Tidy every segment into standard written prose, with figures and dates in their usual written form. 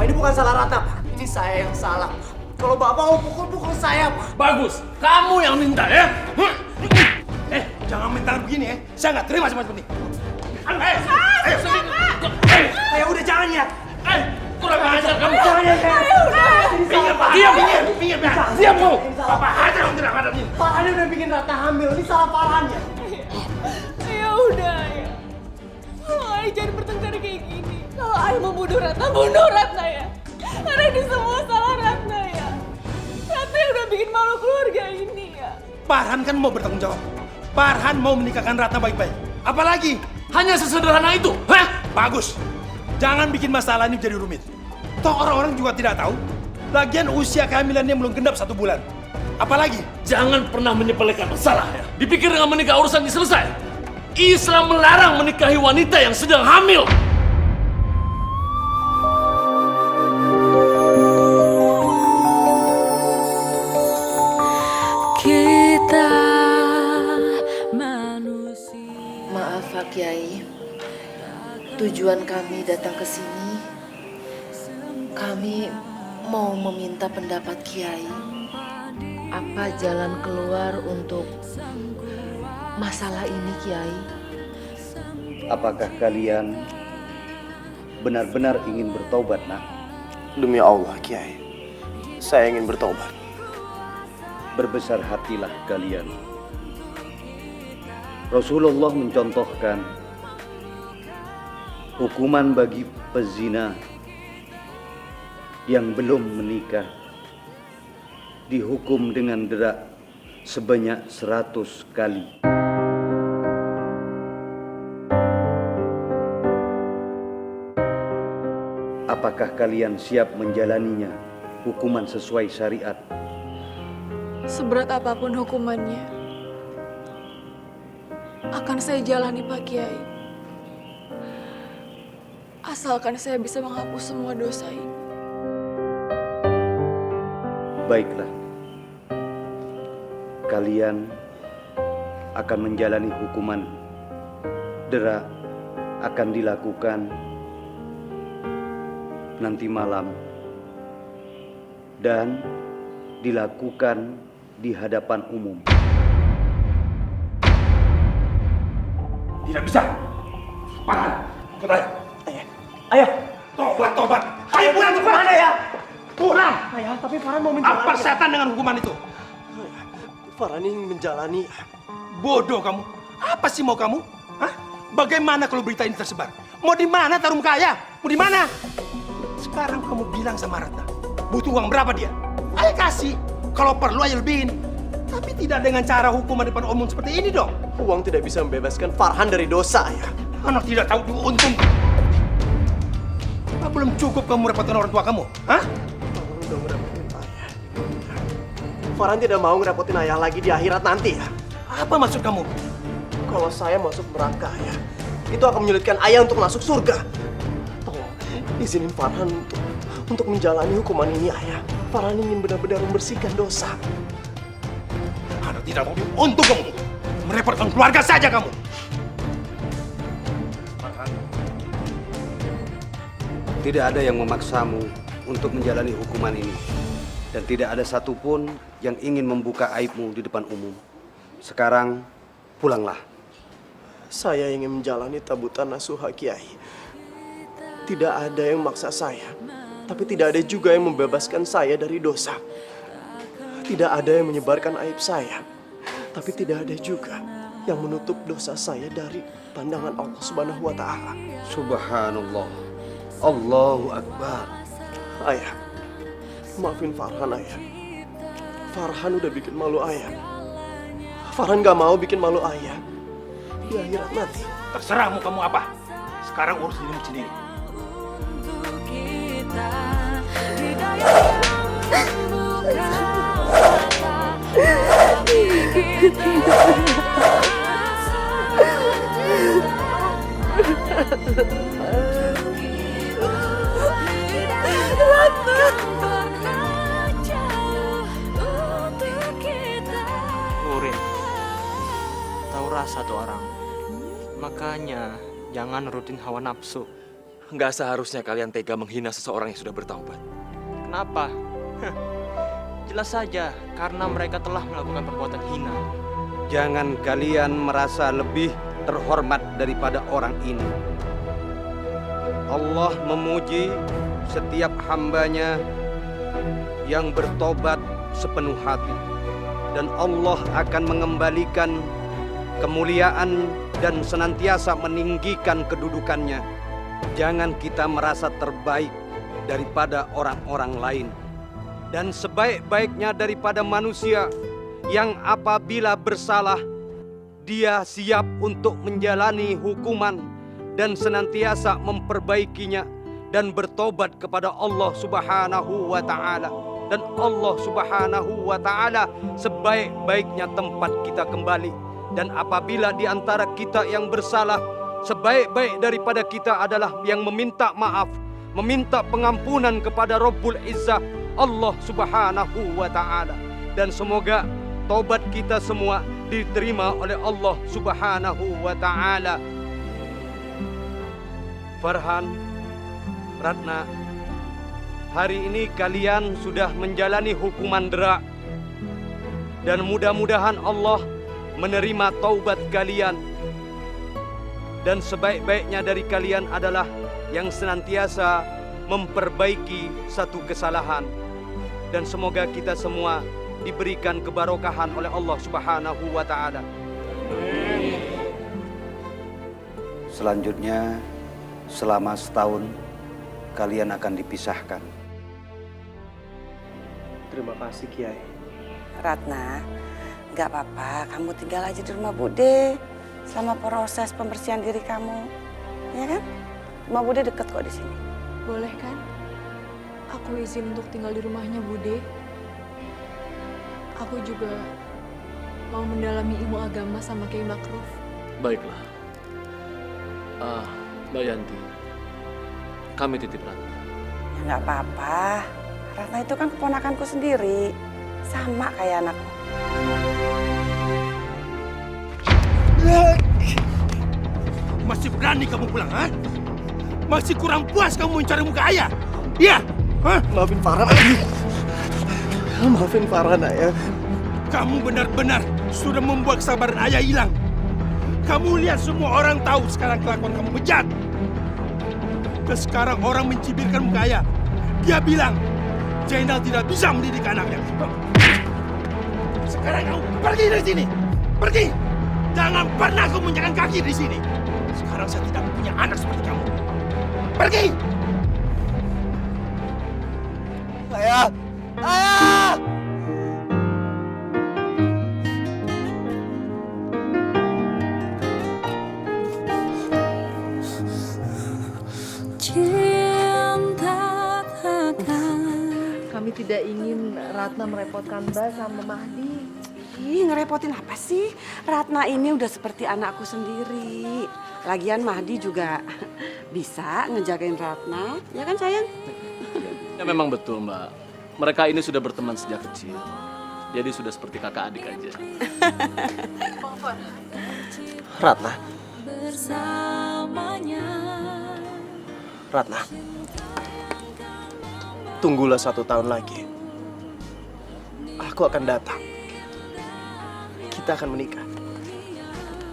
Pak, ini bukan salah Ratna, Pak. Ini saya yang salah, Pak. Kalau Bapak mau pukul saya, Pak. Bagus, kamu yang minta ya. Jangan minta begini ya. Saya nggak terima semacam ini. Ayo, Ayah udah jangan ya. kurang ajar kamu. Jangan ya, Pinggir, Pak. Pinggir, Pak. Diam kamu. Bapak hajar kamu tidak ada ini. Farhan udah bikin Ratna hamil. Ini salah Farhan ya. Ya udah ya. Kalau Ayah jangan bertengkar kayak gini. Kalau Ayah mau bunuh Ratna ya. Karena ini semua salah Ratna ya. Ratna yang udah bikin malu keluarga ini ya. Farhan kan mau bertanggung jawab. Farhan mau menikahkan Ratna baik-baik. Apalagi hanya sesederhana itu. Bagus. Jangan bikin masalah ini jadi rumit. Toh orang-orang juga tidak tahu. Lagian usia kehamilannya belum genap 1 bulan. Apalagi? Jangan pernah menyepelekan masalah ya. Dipikir dengan menikah urusan selesai. Islam melarang menikahi wanita yang sedang hamil. Kita manusia. Maaf Pak Kiai, tujuan kami datang ke sini, kami mau meminta pendapat Kiai. Apa jalan keluar untuk masalah ini, Kiai? Apakah kalian benar-benar ingin bertobat, nak? Demi Allah, Kiai, saya ingin bertobat. Berbesar hatilah kalian. Rasulullah mencontohkan hukuman bagi pezina yang belum menikah dihukum dengan derak sebanyak 100 kali. Apakah kalian siap menjalaninya hukuman sesuai syariat? Seberat apapun hukumannya, akan saya jalani Pak Kiai. Asalkan saya bisa menghapus semua dosa ini. Baiklah, kalian akan menjalani hukuman. Derak akan dilakukan nanti malam dan dilakukan di hadapan umum. Tidak bisa. Farhan, ikut ayah. Ayah. Tobat. Ayo pulang cepat. Mana ya? Pulang. Ayah, tapi Farhan mau menjalani. Apa setan dengan hukuman itu? Farhan ingin menjalani. Bodoh kamu. Apa sih mau kamu? Hah? Bagaimana kalau berita ini tersebar? Mau di mana taruh muka ayah? Mau di mana? Sekarang kamu bilang sama Ratna, butuh uang berapa dia? Ayo kasih. Kalau perlu ayo lebihin. Tapi tidak dengan cara hukuman depan umum seperti ini dong. Uang tidak bisa membebaskan Farhan dari dosa, ya. Anak tidak tahu untung. Apa belum cukup kamu repotkan orang tua kamu? Hah? Farhan udah ngerepotin ayah. Farhan tidak mau ngerepotin ayah lagi di akhirat nanti, ya. Apa maksud kamu? Kalau saya masuk neraka, ya, itu akan menyulitkan ayah untuk masuk surga. Tolong, izinin Farhan untuk menjalani hukuman ini, ayah. Farhan ingin benar-benar membersihkan dosa. Anak tidak mau untung kamu. Merepotkan keluarga saja kamu. Tidak ada yang memaksamu untuk menjalani hukuman ini. Dan tidak ada satupun yang ingin membuka aibmu di depan umum. Sekarang, pulanglah. Saya ingin menjalani tabutan nasuha Kiai. Tidak ada yang memaksa saya, tapi tidak ada juga yang membebaskan saya dari dosa. Tidak ada yang menyebarkan aib saya, tapi tidak ada juga yang menutup dosa saya dari pandangan Allah Subhanahu wa Ta'ala. Subhanallah. Allahu Akbar. Ayah, maafin Farhan, ayah. Farhan udah bikin malu ayah. Farhan gak mau bikin malu ayah di akhirat nanti. Terserah mau kamu apa. Sekarang urus dirimu sendiri. Urin, tahu rasa tuh orang. Makanya jangan nurutin hawa nafsu. Nggak seharusnya kalian tega menghina seseorang yang sudah bertaubat. Kenapa? Jelas saja, karena mereka telah melakukan perbuatan hina. Jangan kalian merasa lebih terhormat daripada orang ini. Allah memuji setiap hambanya yang bertobat sepenuh hati. Dan Allah akan mengembalikan kemuliaan dan senantiasa meninggikan kedudukannya. Jangan kita merasa terbaik daripada orang-orang lain. Dan sebaik-baiknya daripada manusia yang apabila bersalah, dia siap untuk menjalani hukuman dan senantiasa memperbaikinya dan bertobat kepada Allah Subhanahu wa Ta'ala. Dan Allah Subhanahu wa Ta'ala sebaik-baiknya tempat kita kembali. Dan apabila di antara kita yang bersalah, sebaik-baik daripada kita adalah yang meminta maaf, meminta pengampunan kepada Rabbul Izzah, Allah Subhanahu wa Ta'ala. Dan semoga taubat kita semua diterima oleh Allah Subhanahu wa Ta'ala. Farhan, Ratna, hari ini kalian sudah menjalani hukuman dera. Dan mudah-mudahan Allah menerima taubat kalian. Dan sebaik-baiknya dari kalian adalah yang senantiasa memperbaiki satu kesalahan. Dan semoga kita semua diberikan kebarokahan oleh Allah Subhanahu wa Ta'ala. Selanjutnya, selama setahun kalian akan dipisahkan. Terima kasih Kiai. Ratna, nggak apa-apa, kamu tinggal aja di rumah Bude selama proses pembersihan diri kamu, ya kan? Rumah Bude deket kok di sini. Boleh kan? Aku izin untuk tinggal di rumahnya Bude. Aku juga mau mendalami ilmu agama sama Kiai Makruf. Baiklah. Mbak Yanti, kami titip Ratna. Ya nggak apa-apa, Ratna itu kan keponakanku sendiri, sama kayak anakku. Masih berani kamu pulang, ha? Masih kurang puas kamu mencari muka ayah? Iya? Hah? Maafin Farhan, Ayah. Maafin Farhan, Ayah. Kamu benar-benar sudah membuat kesabaran ayah hilang. Kamu lihat semua orang tahu sekarang kelakuan kamu bejat. Dan sekarang orang mencibirkan muka ayah. Dia bilang, Zainal tidak bisa mendidik anaknya. Sekarang kamu pergi dari sini. Pergi. Jangan pernah kamu menjalan kaki di sini. Sekarang saya tidak punya anak seperti kamu. Pergi. Ayah! Ayah! Kami tidak ingin Ratna merepotkan Mbak sama Mahdi. Ih, ngerepotin apa sih? Ratna ini udah seperti anakku sendiri. Lagian Mahdi juga bisa ngejagain Ratna, ya kan sayang? Ya memang betul Mbak. Mereka ini sudah berteman sejak kecil. Jadi sudah seperti kakak adik aja. Ratna. Ratna. Tunggulah 1 tahun lagi. Aku akan datang. Kita akan menikah.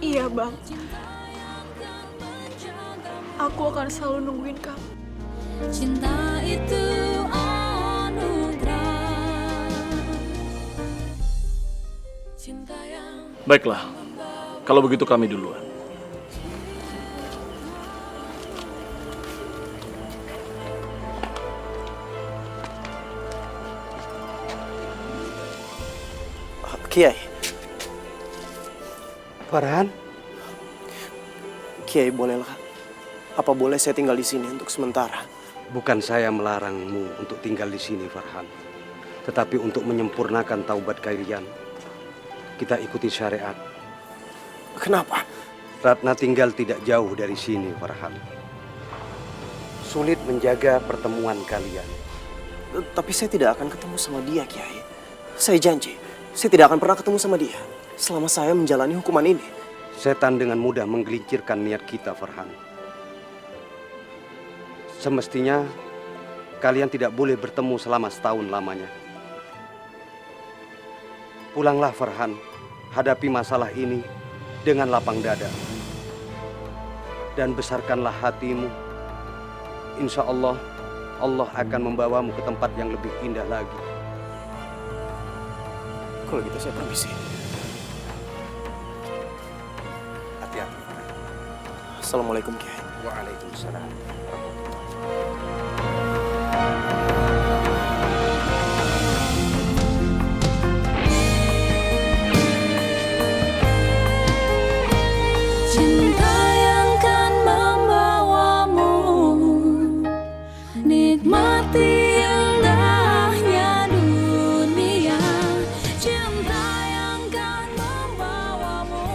Iya Bang. Aku akan selalu nungguin kamu. Cinta itu anugerah. Cinta yang Baiklah, kalau begitu kami duluan. Kiai. Farhan? Kiai, bolehlah. Apa boleh saya tinggal di sini untuk sementara? Bukan saya melarangmu untuk tinggal di sini, Farhan. Tetapi untuk menyempurnakan taubat kalian, kita ikuti syariat. Kenapa? Ratna tinggal tidak jauh dari sini, Farhan. Sulit menjaga pertemuan kalian. Tapi saya tidak akan ketemu sama dia, Kiai. Saya janji, saya tidak akan pernah ketemu sama dia selama saya menjalani hukuman ini. Setan dengan mudah menggelincirkan niat kita, Farhan. semestinya kalian tidak boleh bertemu selama setahun lamanya. Pulanglah Farhan, hadapi masalah ini dengan lapang dada. Dan besarkanlah hatimu. Insya Allah, Allah akan membawamu ke tempat yang lebih indah lagi. Kalau gitu saya permisi. Hati-hati. Assalamualaikum Kiai. Waalaikumsalam. Cinta yang kan membawamu nikmati indahnya dunia. Cinta yang kan membawamu.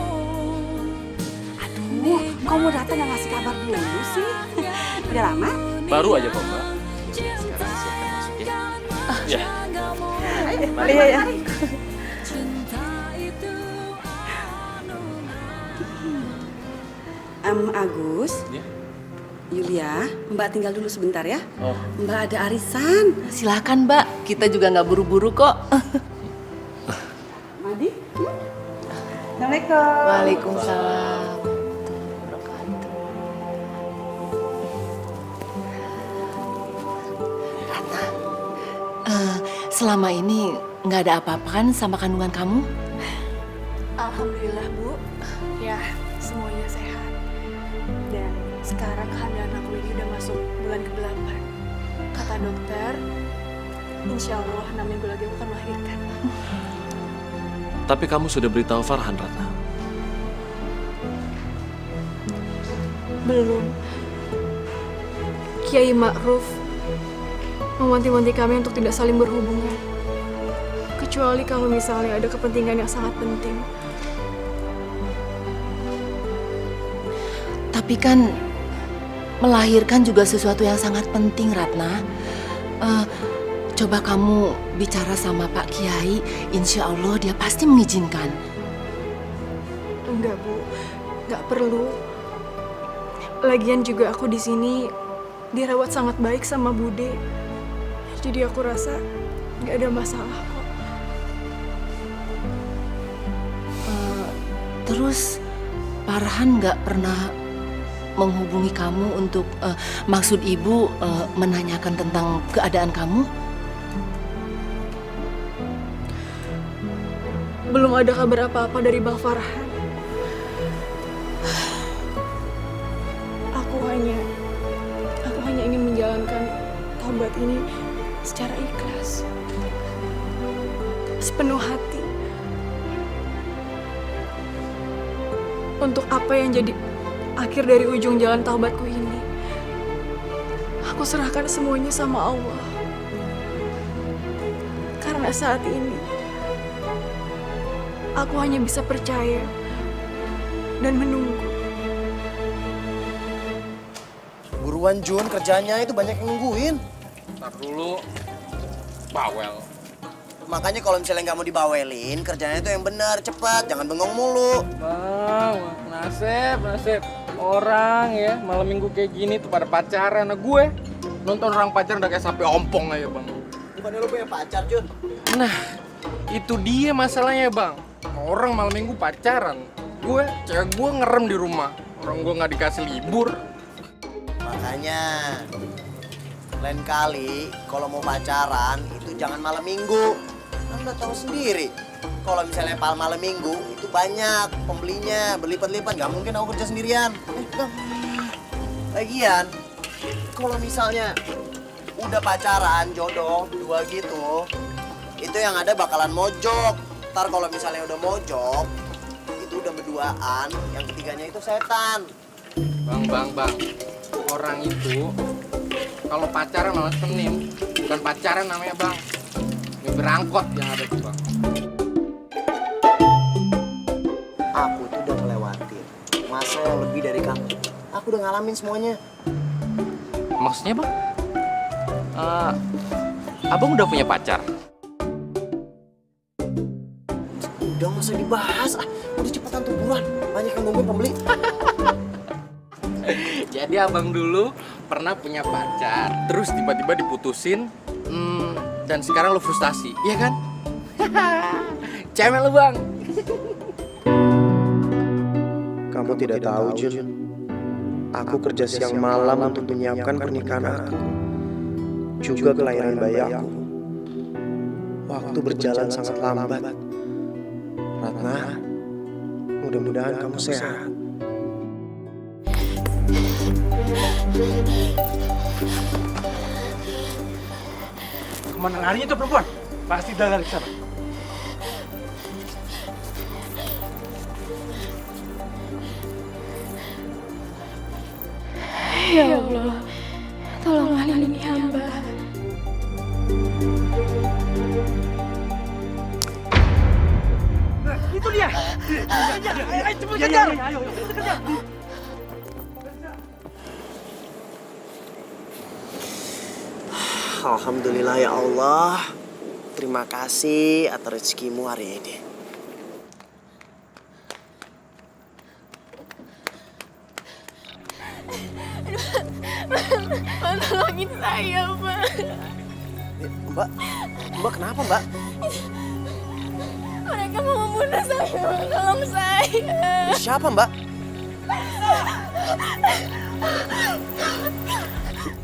Aduh, kok mau datang nggak ngasih kabar dulu sih? Udah lama? Baru aja kok, Mbak. Sekarang siapkan masuk ya. Ya. Mari ya. Agus, Ya. Yulia, Mbak tinggal dulu sebentar ya. Oh. Mbak ada arisan. Silakan Mbak, kita juga nggak buru-buru kok. Madi. Assalamualaikum. Waalaikumsalam. Ratna, selama ini nggak ada apa-apa kan sama kandungan kamu? Alhamdulillah Bu, ya semuanya sehat. Dan sekarang kehamilan aku ini udah masuk bulan ke-8. Kata dokter, insya Allah 6 minggu lagi aku akan melahirkan. Tapi kamu sudah beritahu Farhan, Ratna? Belum. Kiai Ma'ruf mewanti-wanti kami untuk tidak saling berhubungan. Kecuali kalau misalnya ada kepentingan yang sangat penting. Tapi kan melahirkan juga sesuatu yang sangat penting, Ratna. Coba kamu bicara sama Pak Kiai, insya Allah dia pasti mengizinkan. Enggak Bu, enggak perlu. Lagian juga aku di sini dirawat sangat baik sama Bude. Jadi aku rasa nggak ada masalah kok. Terus Farhan nggak pernah menghubungi kamu untuk maksud ibu menanyakan tentang keadaan kamu? Belum ada kabar apa-apa dari Bang Farhan. Aku hanya ingin menjalankan taubat ini secara ikhlas, sepenuh hati. Untuk apa yang jadi akhir dari ujung jalan taubatku ini, aku serahkan semuanya sama Allah. Karena saat ini aku hanya bisa percaya dan menunggu. Buruan Jun, kerjanya itu banyak yang nungguin. Ntar dulu. Bawel. Makanya kalau misalnya nggak mau dibawelin, kerjanya itu yang benar, cepat, jangan bengong mulu. Bang, nasib. Orang ya, malam minggu kayak gini tuh pada pacaran. Nah gue nonton orang pacaran udah kayak sapi ompong aja, Bang. Bukannya lo punya pacar, Jun? Nah, itu dia masalahnya, Bang. Orang malam minggu pacaran. Cewek gue ngerem di rumah. Orang gue nggak dikasih libur. Makanya, lain kali kalau mau pacaran itu jangan malam minggu. Anda tahu sendiri, kalau misalnya malam minggu itu banyak pembelinya, berlipat-lipat. Gak mungkin aku kerja sendirian. Lagian, kalau misalnya udah pacaran, jodoh, dua gitu, itu yang ada bakalan mojok. Ntar kalau misalnya udah mojok, itu udah berduaan, yang ketiganya itu setan. Bang. Orang itu kalau pacaran malah Senin, bukan pacaran namanya, Bang. Ini berangkot yang ada tuh, Bang. Aku tuh udah ngelewatin masa yang lebih dari kamu. Aku udah ngalamin semuanya. Maksudnya, Bang? Abang udah punya pacar? Udah nggak usah dibahas. Udah cepetan tuh buruan. Banyak yang nungguin pembeli. Jadi abang dulu pernah punya pacar, terus tiba-tiba diputusin, dan sekarang lo frustasi, iya kan? Cemil lo bang. Kamu tidak tahu, Jun. Aku kerja siang malam untuk menyiapkan pernikahan aku. Juga kelahiran bayi aku. Waktu berjalan sangat lambat. Ratna, mudah-mudahan kamu sehat. Kemana larinya itu perempuan? Pasti dia lari ke sana. Ya Allah, tolonglah lindungi hamba. Itu dia. Ayo cepat kejar. Ayo, kejar. Alhamdulillah ya Allah. Terima kasih atas rezekimu hari ini. Bang, tolongin saya, Bang. Mbak kenapa Mbak? Mereka mau membunuh saya, Bang. Tolong saya. Siapa Mbak?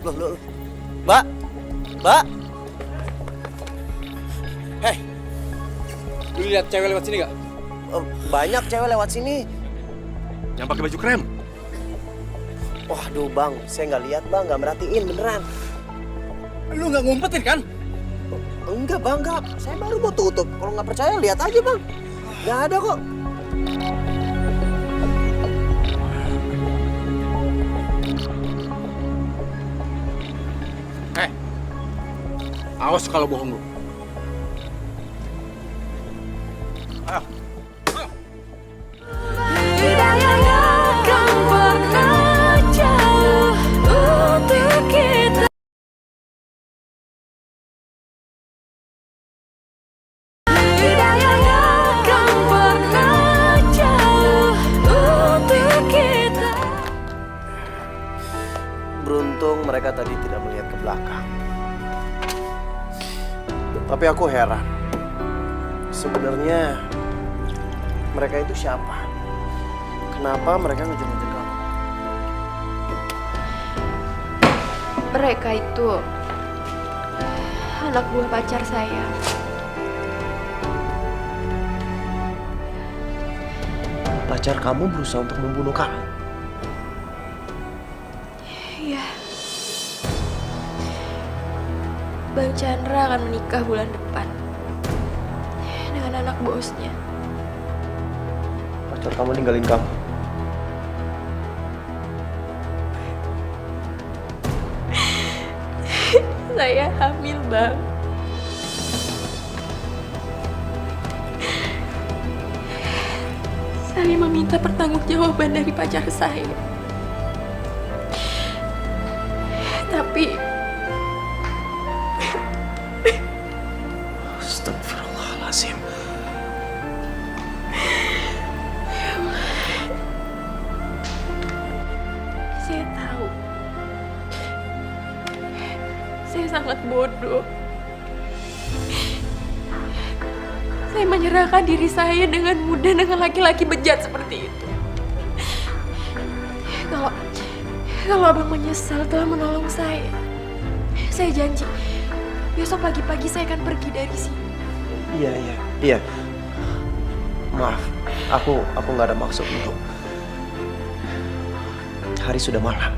Loh. Mbak? Hei, lu lihat cewek lewat sini gak? Banyak cewek lewat sini. Yang pakai baju krem. Waduh bang, saya nggak lihat bang, nggak merhatiin beneran. Lu nggak ngumpetin kan? Enggak bang, enggak. Saya baru mau tutup. Kalau nggak percaya lihat aja bang. Nggak ada kok. Awas kalau bohong lu. Hidayah akan pernah jauh untuk kita. Hidayah akan pernah jauh untuk kita. Beruntung mereka tadi tidak melihat ke belakang. Tapi aku heran. Sebenarnya mereka itu siapa? Kenapa mereka ngejar-ngejar kamu? Mereka itu anak buah pacar saya. Pacar kamu berusaha untuk membunuh kamu? Iya. Bang Chandra akan menikah bulan depan dengan anak bosnya. Pacar kamu ninggalin kamu? Saya hamil, Bang. Saya meminta pertanggungjawaban dari pacar saya. Tapi Astagfirullahaladzim. saya tahu saya sangat bodoh. Saya menyerahkan diri saya dengan mudah dengan laki-laki bejat seperti itu. Kalau abang menyesal telah menolong saya janji besok pagi-pagi saya akan pergi dari sini. Iya. Maaf, aku nggak ada maksud untuk. Hari sudah malam.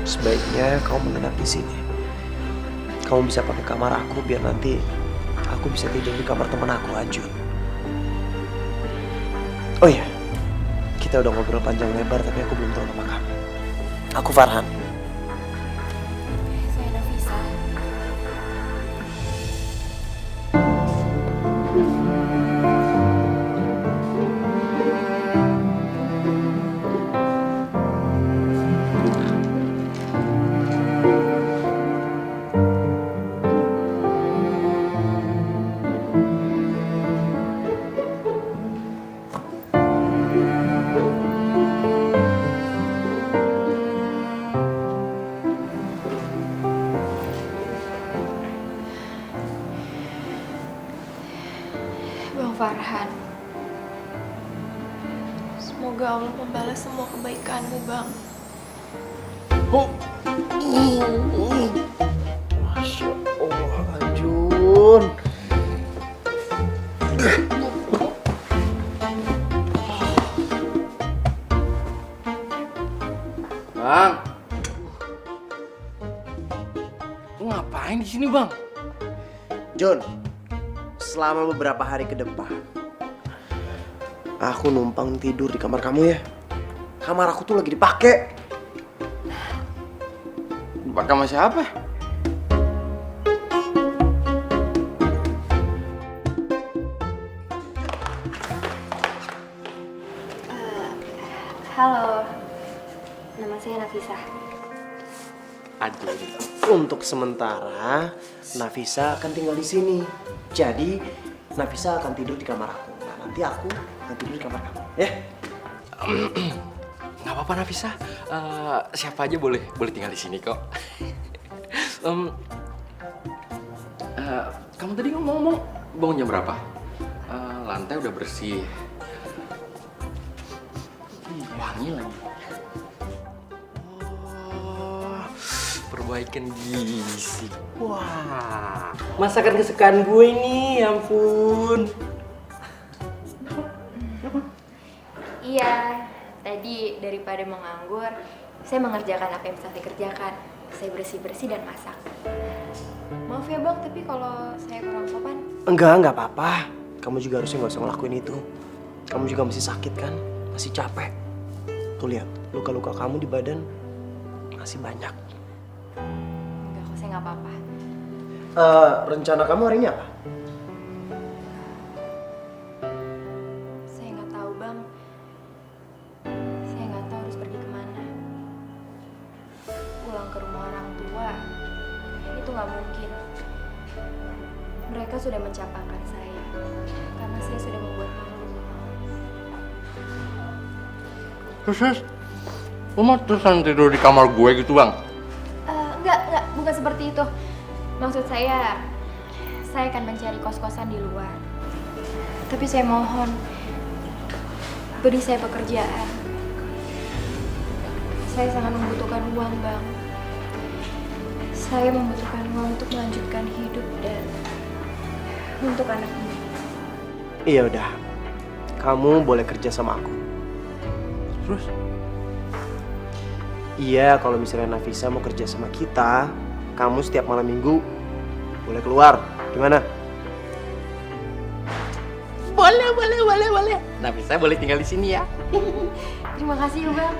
Sebaiknya kamu menginap di sini. Kamu bisa pakai kamar aku biar nanti aku bisa tidur di kamar teman aku, Ajun. Oh iya, kita udah ngobrol panjang lebar tapi aku belum tahu nama kamu. Aku Farhan. Saya Nafisa. Farhan. Semoga Allah membalas semua kebaikanmu, Bang. Masya Allah, Ajun. Bang. Lu ngapain di sini, Bang? Jun, selama beberapa hari ke depan, aku numpang tidur di kamar kamu ya. Kamar aku tuh lagi dipakai. Dipakai sama siapa? Halo, nama saya Nafisa. Aduh. Untuk sementara, Nafisa akan tinggal di sini. Jadi, Nafisa akan tidur di kamar aku. Nah, nanti aku akan tidur di kamar kamu, ya? Nggak apa-apa Nafisa, siapa aja boleh tinggal di sini kok. Kamu tadi ngomong bangun jam berapa? Lantai udah bersih, wangi lagi. Oh, perbaikan gizi. Wah, masakan kesukaan gue ini, ya ampun. Iya, tadi daripada menganggur, saya mengerjakan apa yang bisa saya kerjakan. Saya bersih-bersih dan masak. Maaf ya Bang, tapi kalau saya kurang sopan. Enggak apa-apa. Kamu juga harusnya nggak usah ngelakuin itu. Kamu juga masih sakit kan? Masih capek. Tuh lihat, luka-luka kamu di badan masih banyak. Enggak kok, saya nggak apa-apa. Rencana kamu hari ini apa? Saya nggak tahu Bang. Saya nggak tahu harus pergi kemana. Pulang ke rumah orang tua, itu nggak mungkin. Mereka sudah mencapakan saya, karena saya sudah membuat malu. Terus, lu mau terusan tidur di kamar gue gitu, Bang? Enggak, bukan seperti itu. Maksud saya akan mencari kos-kosan di luar. Tapi saya mohon, beri saya pekerjaan. Saya sangat membutuhkan uang, Bang. Saya membutuhkan uang untuk melanjutkan hidup dan untuk anak ini. Iya udah, kamu boleh kerja sama aku. Terus? Iya, kalau misalnya Nafisa mau kerja sama kita, kamu setiap malam minggu boleh keluar. Gimana? Boleh. Nafisa boleh tinggal di sini ya. Terima kasih, Bang.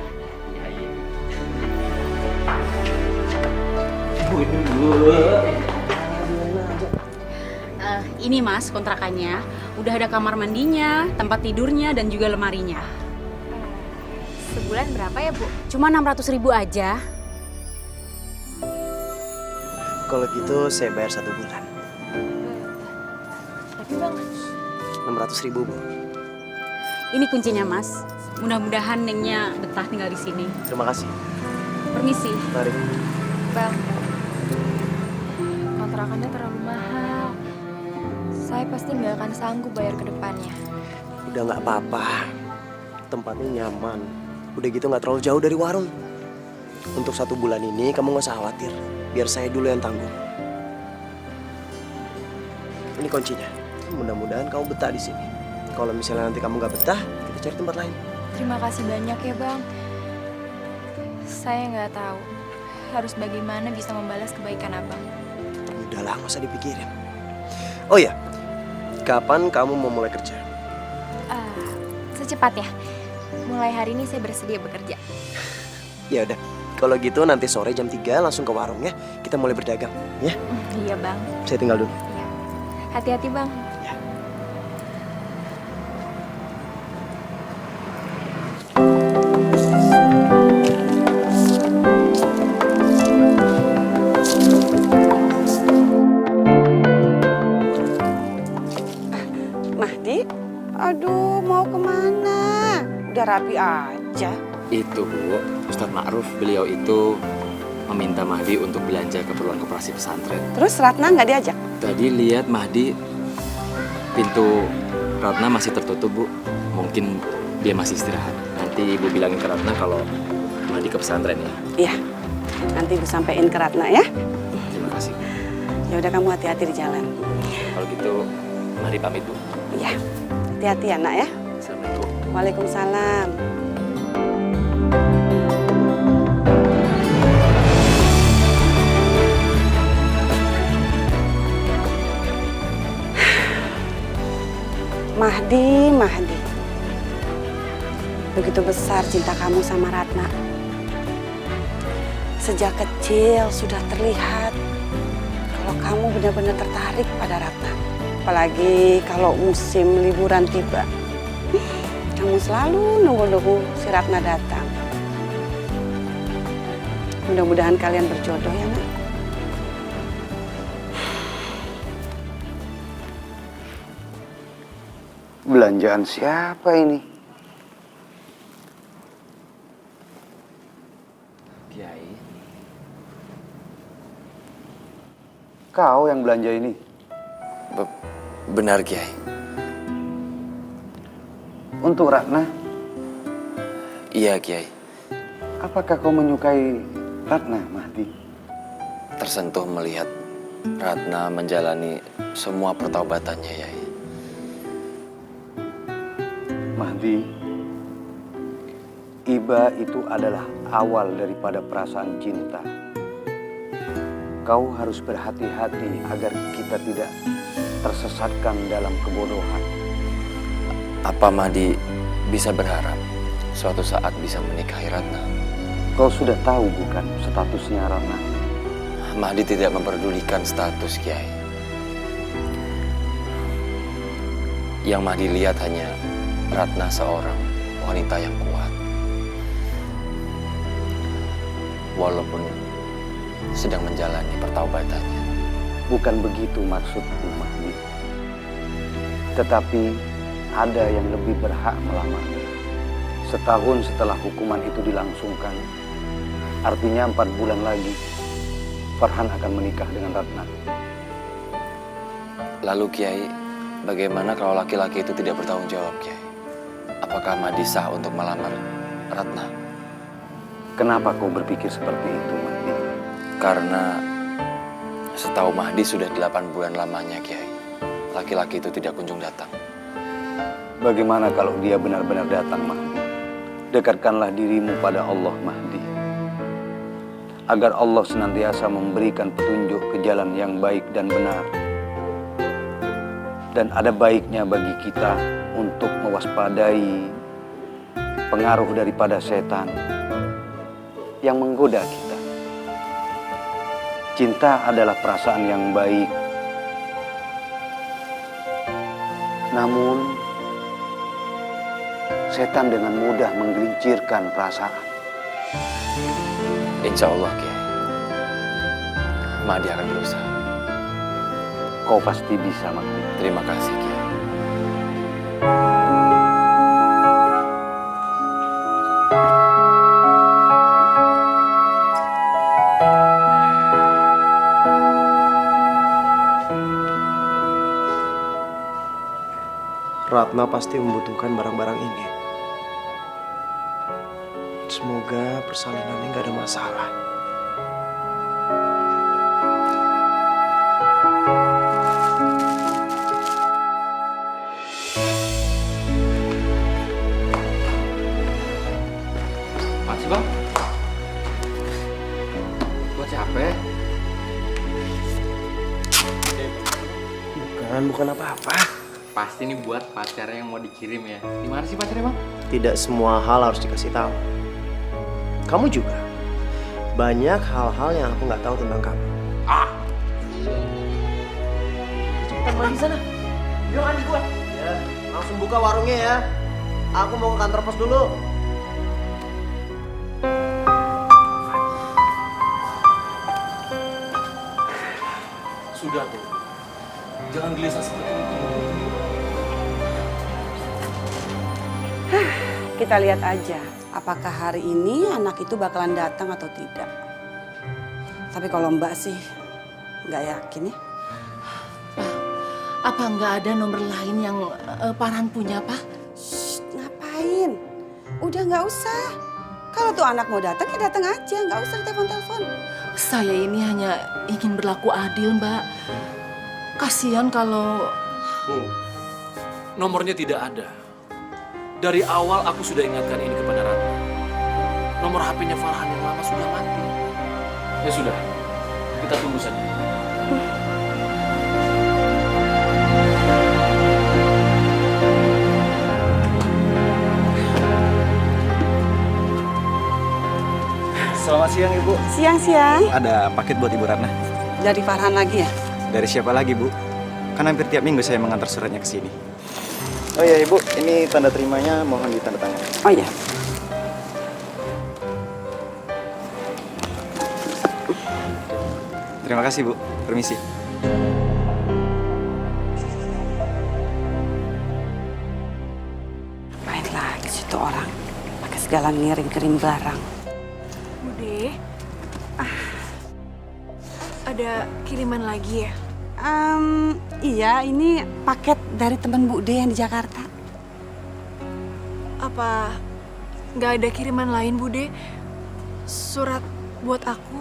Ini Mas kontrakannya, udah ada kamar mandinya, tempat tidurnya, dan juga lemarinya. Sebulan berapa ya, Bu? Cuma 600.000 aja. Kalau gitu saya bayar 1 bulan. Tapi Bang, 600.000, Bu. Ini kuncinya Mas. Mudah-mudahan Nengnya betah tinggal di sini. Terima kasih. Permisi. Mari. Bang, kontrakannya terlalu mahal. Saya pasti nggak akan sanggup bayar ke depannya. Udah nggak apa-apa. Tempatnya nyaman. Udah gitu nggak terlalu jauh dari warung. Untuk 1 bulan ini kamu nggak usah khawatir. Biar saya dulu yang tanggung. Ini kuncinya. Mudah-mudahan kamu betah di sini. Kalau misalnya nanti kamu nggak betah, kita cari tempat lain. Terima kasih banyak ya, Bang. Saya nggak tahu harus bagaimana bisa membalas kebaikan Abang. Udahlah, nggak usah dipikirin. Oh ya, kapan kamu mau mulai kerja? Secepatnya. Mulai hari ini saya bersedia bekerja. Ya udah, kalau gitu nanti sore jam 3 langsung ke warung ya. Kita mulai berdagang, ya? Iya, Bang. Saya tinggal dulu. Hati-hati, Bang. Mahdi, aduh mau kemana? Udah rapi aja. Itu Bu, Ustadz Ma'ruf beliau itu meminta Mahdi untuk belanja keperluan koperasi pesantren. Terus Ratna nggak diajak? Tadi lihat Mahdi pintu Ratna masih tertutup, Bu. Mungkin dia masih istirahat. Nanti Ibu bilangin ke Ratna kalau Mahdi ke pesantren ya. Iya, nanti Ibu sampein ke Ratna ya. Terima kasih. Ya udah, kamu hati-hati di jalan. Kalau gitu, Mahdi pamit, Bu. Iya, hati-hati ya nak ya. Assalamualaikum. Waalaikumsalam. Mahdi. Begitu besar cinta kamu sama Ratna. Sejak kecil sudah terlihat kalau kamu benar-benar tertarik pada Ratna. Apalagi kalau musim liburan tiba. Kamu selalu nunggu-nunggu si Ratna datang. Mudah-mudahan kalian berjodoh ya, Nak. Belanjaan siapa ini? Kiai. Kau yang belanja ini? Benar, Kiai. Untuk Ratna? Iya, Kiai. Apakah kau menyukai Ratna, Mahdi? Tersentuh melihat Ratna menjalani semua pertaubatannya, Yai. Mahdi, iba itu adalah awal daripada perasaan cinta. Kau harus berhati-hati agar kita tidak tersesatkan dalam kebodohan. Apa Mahdi bisa berharap suatu saat bisa menikahi Ratna? Kau sudah tahu bukan statusnya Ratna? Mahdi tidak memperdulikan status, Kiai. Yang Mahdi lihat hanya Ratna seorang wanita yang kuat. Walaupun sedang menjalani pertaubatannya. Bukan begitu maksudku, Mahdi. Tetapi ada yang lebih berhak melamarnya. Setahun setelah hukuman itu dilangsungkan, artinya 4 bulan lagi, Farhan akan menikah dengan Ratna. Lalu Kiai, bagaimana kalau laki-laki itu tidak bertanggung jawab, Kiai? Apakah Mahdi sah untuk melamar Ratna? Kenapa kau berpikir seperti itu, Mahdi? Karena setahu Mahdi sudah 8 bulan lamanya, Kiai. Laki-laki itu tidak kunjung datang. Bagaimana kalau dia benar-benar datang, Mahdi? Dekatkanlah dirimu pada Allah, Mahdi. Agar Allah senantiasa memberikan petunjuk ke jalan yang baik dan benar. Dan ada baiknya bagi kita untuk mewaspadai pengaruh daripada setan yang menggoda kita. Cinta adalah perasaan yang baik. Namun, setan dengan mudah menggelincirkan perasaan. Insya Allah, Kiai. Mahdi akan berusaha. Kau pasti bisa, Mahdi. Terima kasih, Kiai. Ratna pasti membutuhkan barang-barang ini. Semoga persalinannya nggak ada masalah. Masih bang? Gua capek. Bukan apa-apa. Pasti ini buat pacarnya yang mau dikirim ya. Di mana sih pacarnya bang? Tidak semua hal harus dikasih tahu. Kamu juga. Banyak hal-hal yang aku nggak tahu tentang kamu. Cepetan mandi sana. Bilang mandi gua. Ya, langsung buka warungnya ya. Aku mau ke kantor pos dulu. Sudah tuh. Jangan gelisah seperti itu. Kita lihat aja, apakah hari ini anak itu bakalan datang atau tidak. Tapi kalau Mbak sih nggak yakin ya. Apa nggak ada nomor lain yang Farhan punya, Pak? Ngapain? Udah nggak usah. Kalau tuh anak mau datang, ya datang aja. Nggak usah telepon-telepon. Saya ini hanya ingin berlaku adil, Mbak. Kasihan kalau... Bu, nomornya tidak ada. Dari awal aku sudah ingatkan ini kepada Ratna. Nomor HP-nya Farhan yang lama sudah mati. Ya sudah, kita tunggu saja. Selamat siang, Ibu. Siang-siang. Ada paket buat Ibu Ratna. Dari Farhan lagi ya? Dari siapa lagi, Bu? Kan hampir tiap minggu saya mengantar suratnya ke sini. Oh iya, Ibu. Ini tanda terimanya, mohon ditandatangani. Oh iya. Terima kasih, Bu. Permisi. Main lagi situ orang. Pakai segala ngirim-kirim barang. Bude, ada kiriman lagi ya? Iya, ini paket dari teman Bu De yang di Jakarta. Apa nggak ada kiriman lain, Bude? Surat buat aku?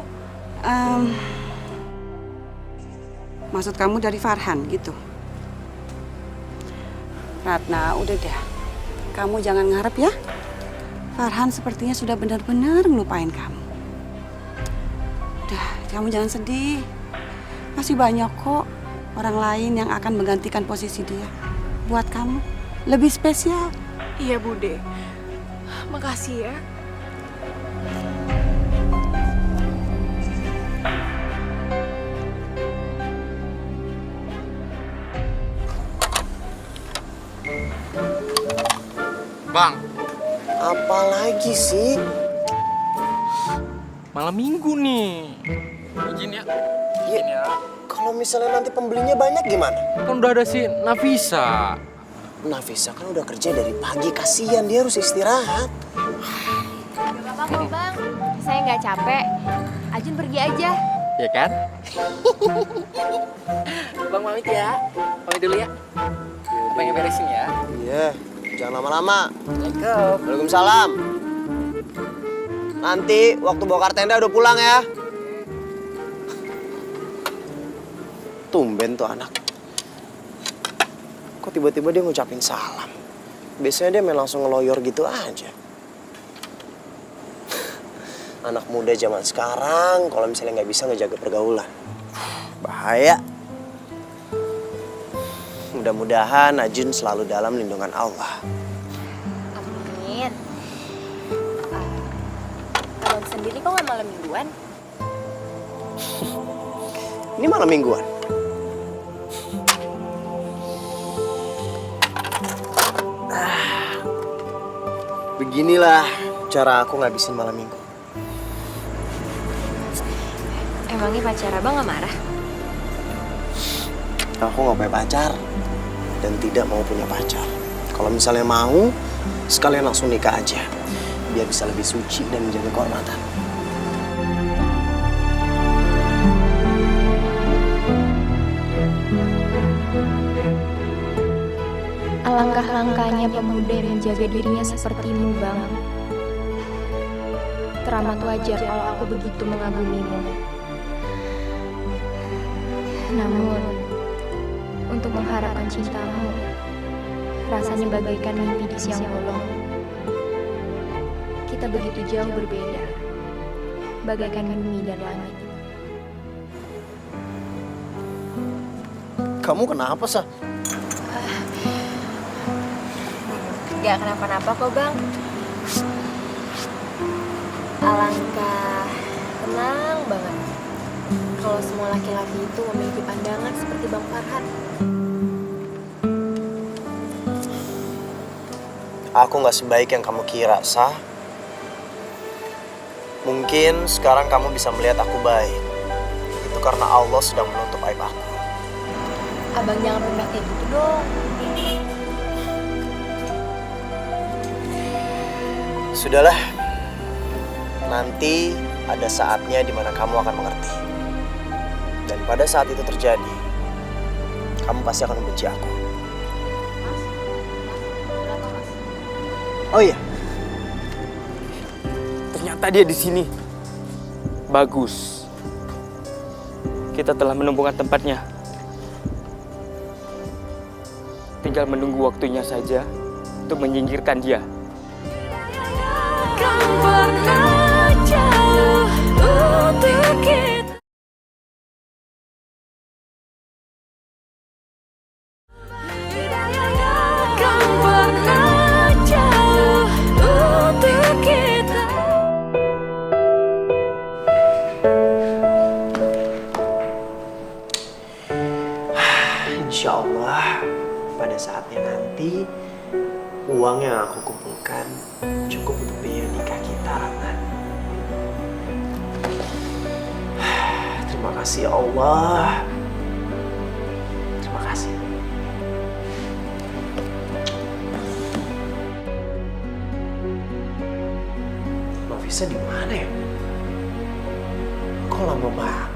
Maksud kamu dari Farhan gitu? Ratna, udah dah. Kamu jangan ngarep ya. Farhan sepertinya sudah benar-benar ngelupain kamu. Udah, kamu jangan sedih. Masih banyak kok orang lain yang akan menggantikan posisi dia. Buat kamu, lebih spesial. Iya, Bude. Makasih ya. Bang, Apa lagi sih? malam minggu nih. Izin ya. Izin ya. Kalau misalnya nanti pembelinya banyak gimana? Kan udah ada si Nafisa. Nafisa kan udah kerja dari pagi, kasihan dia harus istirahat. Gak apa-apa kok bang, saya nggak capek. Ajun pergi aja. Ya kan? Bang pamit ya. Pamit dulu ya. Pengen beresin ya. Iya, jangan lama-lama. Assalamualaikum. Waalaikumsalam. Nanti waktu bongkar tenda udah pulang ya. Tumben tuh anak. Kok tiba-tiba dia ngucapin salam? Biasanya dia main langsung ngeloyor gitu aja. Anak muda zaman sekarang kalau misalnya nggak bisa ngejaga pergaulan, bahaya. Mudah-mudahan Ajun selalu dalam lindungan Allah. Amin. Abang sendiri kok nggak malam mingguan? Ini malam mingguan. Beginilah cara aku ngabisin malam minggu. Emangnya pacar abang nggak marah? Aku nggak punya pacar dan tidak mau punya pacar. Kalau misalnya mau, sekalian langsung nikah aja, biar bisa lebih suci dan menjaga kehormatan. Alangkah langkahnya pemuda yang menjaga dirinya sepertimu, Bang. Teramat wajar kalau aku begitu mengagumimu. Namun, untuk mengharapkan cintamu, rasanya bagaikan mimpi di siang bolong. Kita begitu jauh berbeda, bagaikan bumi dan langit. Kamu kenapa, Sa? Gak kenapa-napa kok, Bang. Alangkah tenang banget kalau semua laki-laki itu memiliki pandangan seperti Bang Farhan. Aku nggak sebaik yang kamu kira, Sa. Mungkin sekarang kamu bisa melihat aku baik. Itu karena Allah sedang menutup aib aku. Abang jangan rendah kayak gitu dong. Sudahlah, nanti ada saatnya di mana kamu akan mengerti. Dan pada saat itu terjadi, kamu pasti akan membenci aku. Oh iya, Ternyata dia di sini. Bagus. Kita telah menemukan tempatnya. Tinggal menunggu waktunya saja untuk menyingkirkan dia. Insya Allah pada saatnya nanti uang yang aku kumpulkan cukup untuk biaya nikah kita, Ratna. Terima kasih ya Allah. Terima kasih. Nafisa di mana ya? Kok lama banget?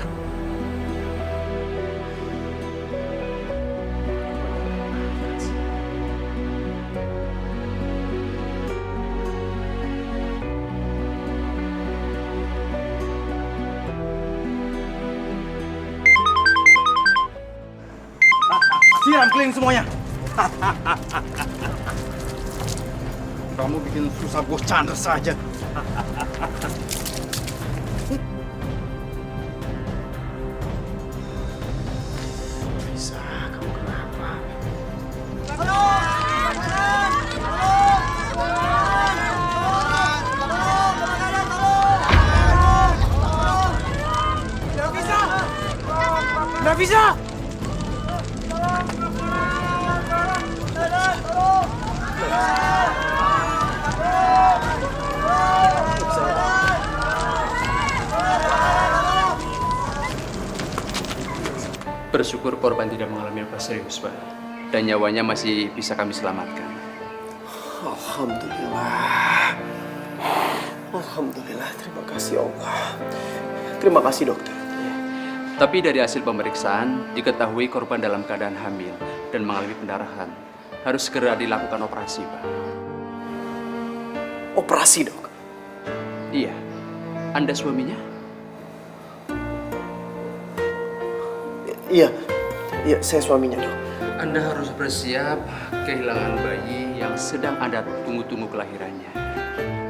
Siram keliling semuanya. Kamu bikin susah gue canda saja. Bisa, kamu kenapa? Nggak bisa. Bersyukur korban tidak mengalami luka serius, Pak. Dan nyawanya masih bisa kami selamatkan. Alhamdulillah. Alhamdulillah, terima kasih Allah. Terima kasih dokter. Tapi dari hasil pemeriksaan, diketahui korban dalam keadaan hamil dan mengalami pendarahan. Harus segera dilakukan operasi, Pak. Operasi, dok? Iya. Anda suaminya? Iya, saya suaminya, dok. Anda harus bersiap kehilangan bayi yang sedang Anda tunggu-tunggu kelahirannya.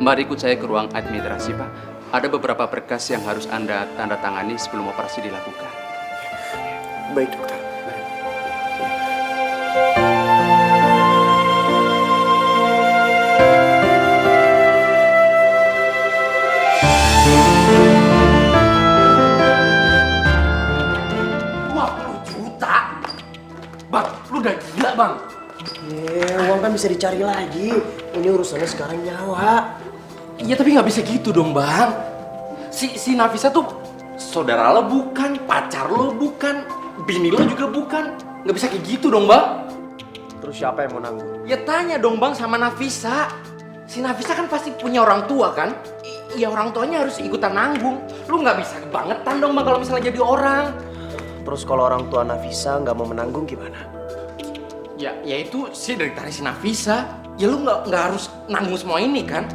Mari ikut saya ke ruang administrasi, Pak. Ada beberapa berkas yang harus Anda tanda tangani sebelum operasi dilakukan. Baik, dokter. Bang, lu udah gila, Bang. Uang kan bisa dicari lagi. Ini urusannya sekarang nyawa. Iya, tapi nggak bisa gitu dong, Bang. Si Nafisa tuh saudara lo bukan, pacar lo bukan, bini lo juga bukan. Nggak bisa kayak gitu dong, Bang. Terus siapa yang mau nanggung? Ya tanya dong, Bang, sama Nafisa. Si Nafisa kan pasti punya orang tua kan? Iya, orang tuanya harus ikutan nanggung. Lu nggak bisa kebangetan dong, Bang, kalau misalnya jadi orang. Terus kalau orang tua Nafisa nggak mau menanggung gimana? Ya itu sih dari si Nafisa. Ya lu nggak harus nanggung semua ini kan?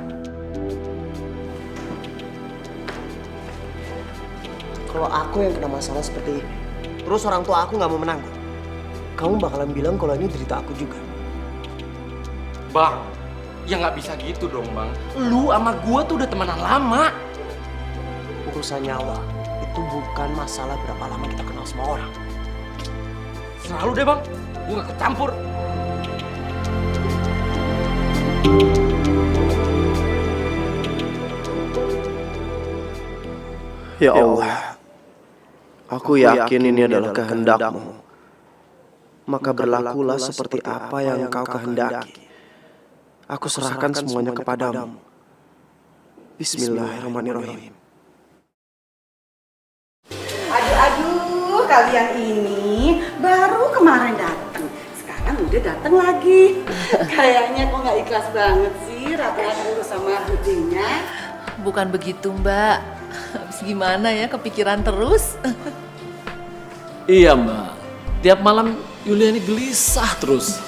Kalau aku yang kena masalah seperti ini, terus orang tua aku nggak mau menanggung, kamu bakalan bilang kalau ini derita aku juga. Bang, ya nggak bisa gitu dong, Bang. Lu sama gua tuh udah temenan lama. Urusan nyawa itu bukan masalah berapa lama kita kenal semua orang. Selalu deh, Bang. Gua gak kecampur. Ya Allah, aku yakin ini adalah kehendak-Mu. Maka berlakulah seperti apa yang Engkau kehendaki. Aku serahkan semuanya kepadamu. Bismillahirrahmanirrahim. Aduh, kalian ini baru kemarin datang, sekarang udah datang lagi. Kayaknya kok nggak ikhlas banget sih Ratna urus sama budinya. Bukan begitu, Mbak. Habis gimana ya, kepikiran terus. Iya, Mbak. Tiap malam Yulia ini gelisah terus.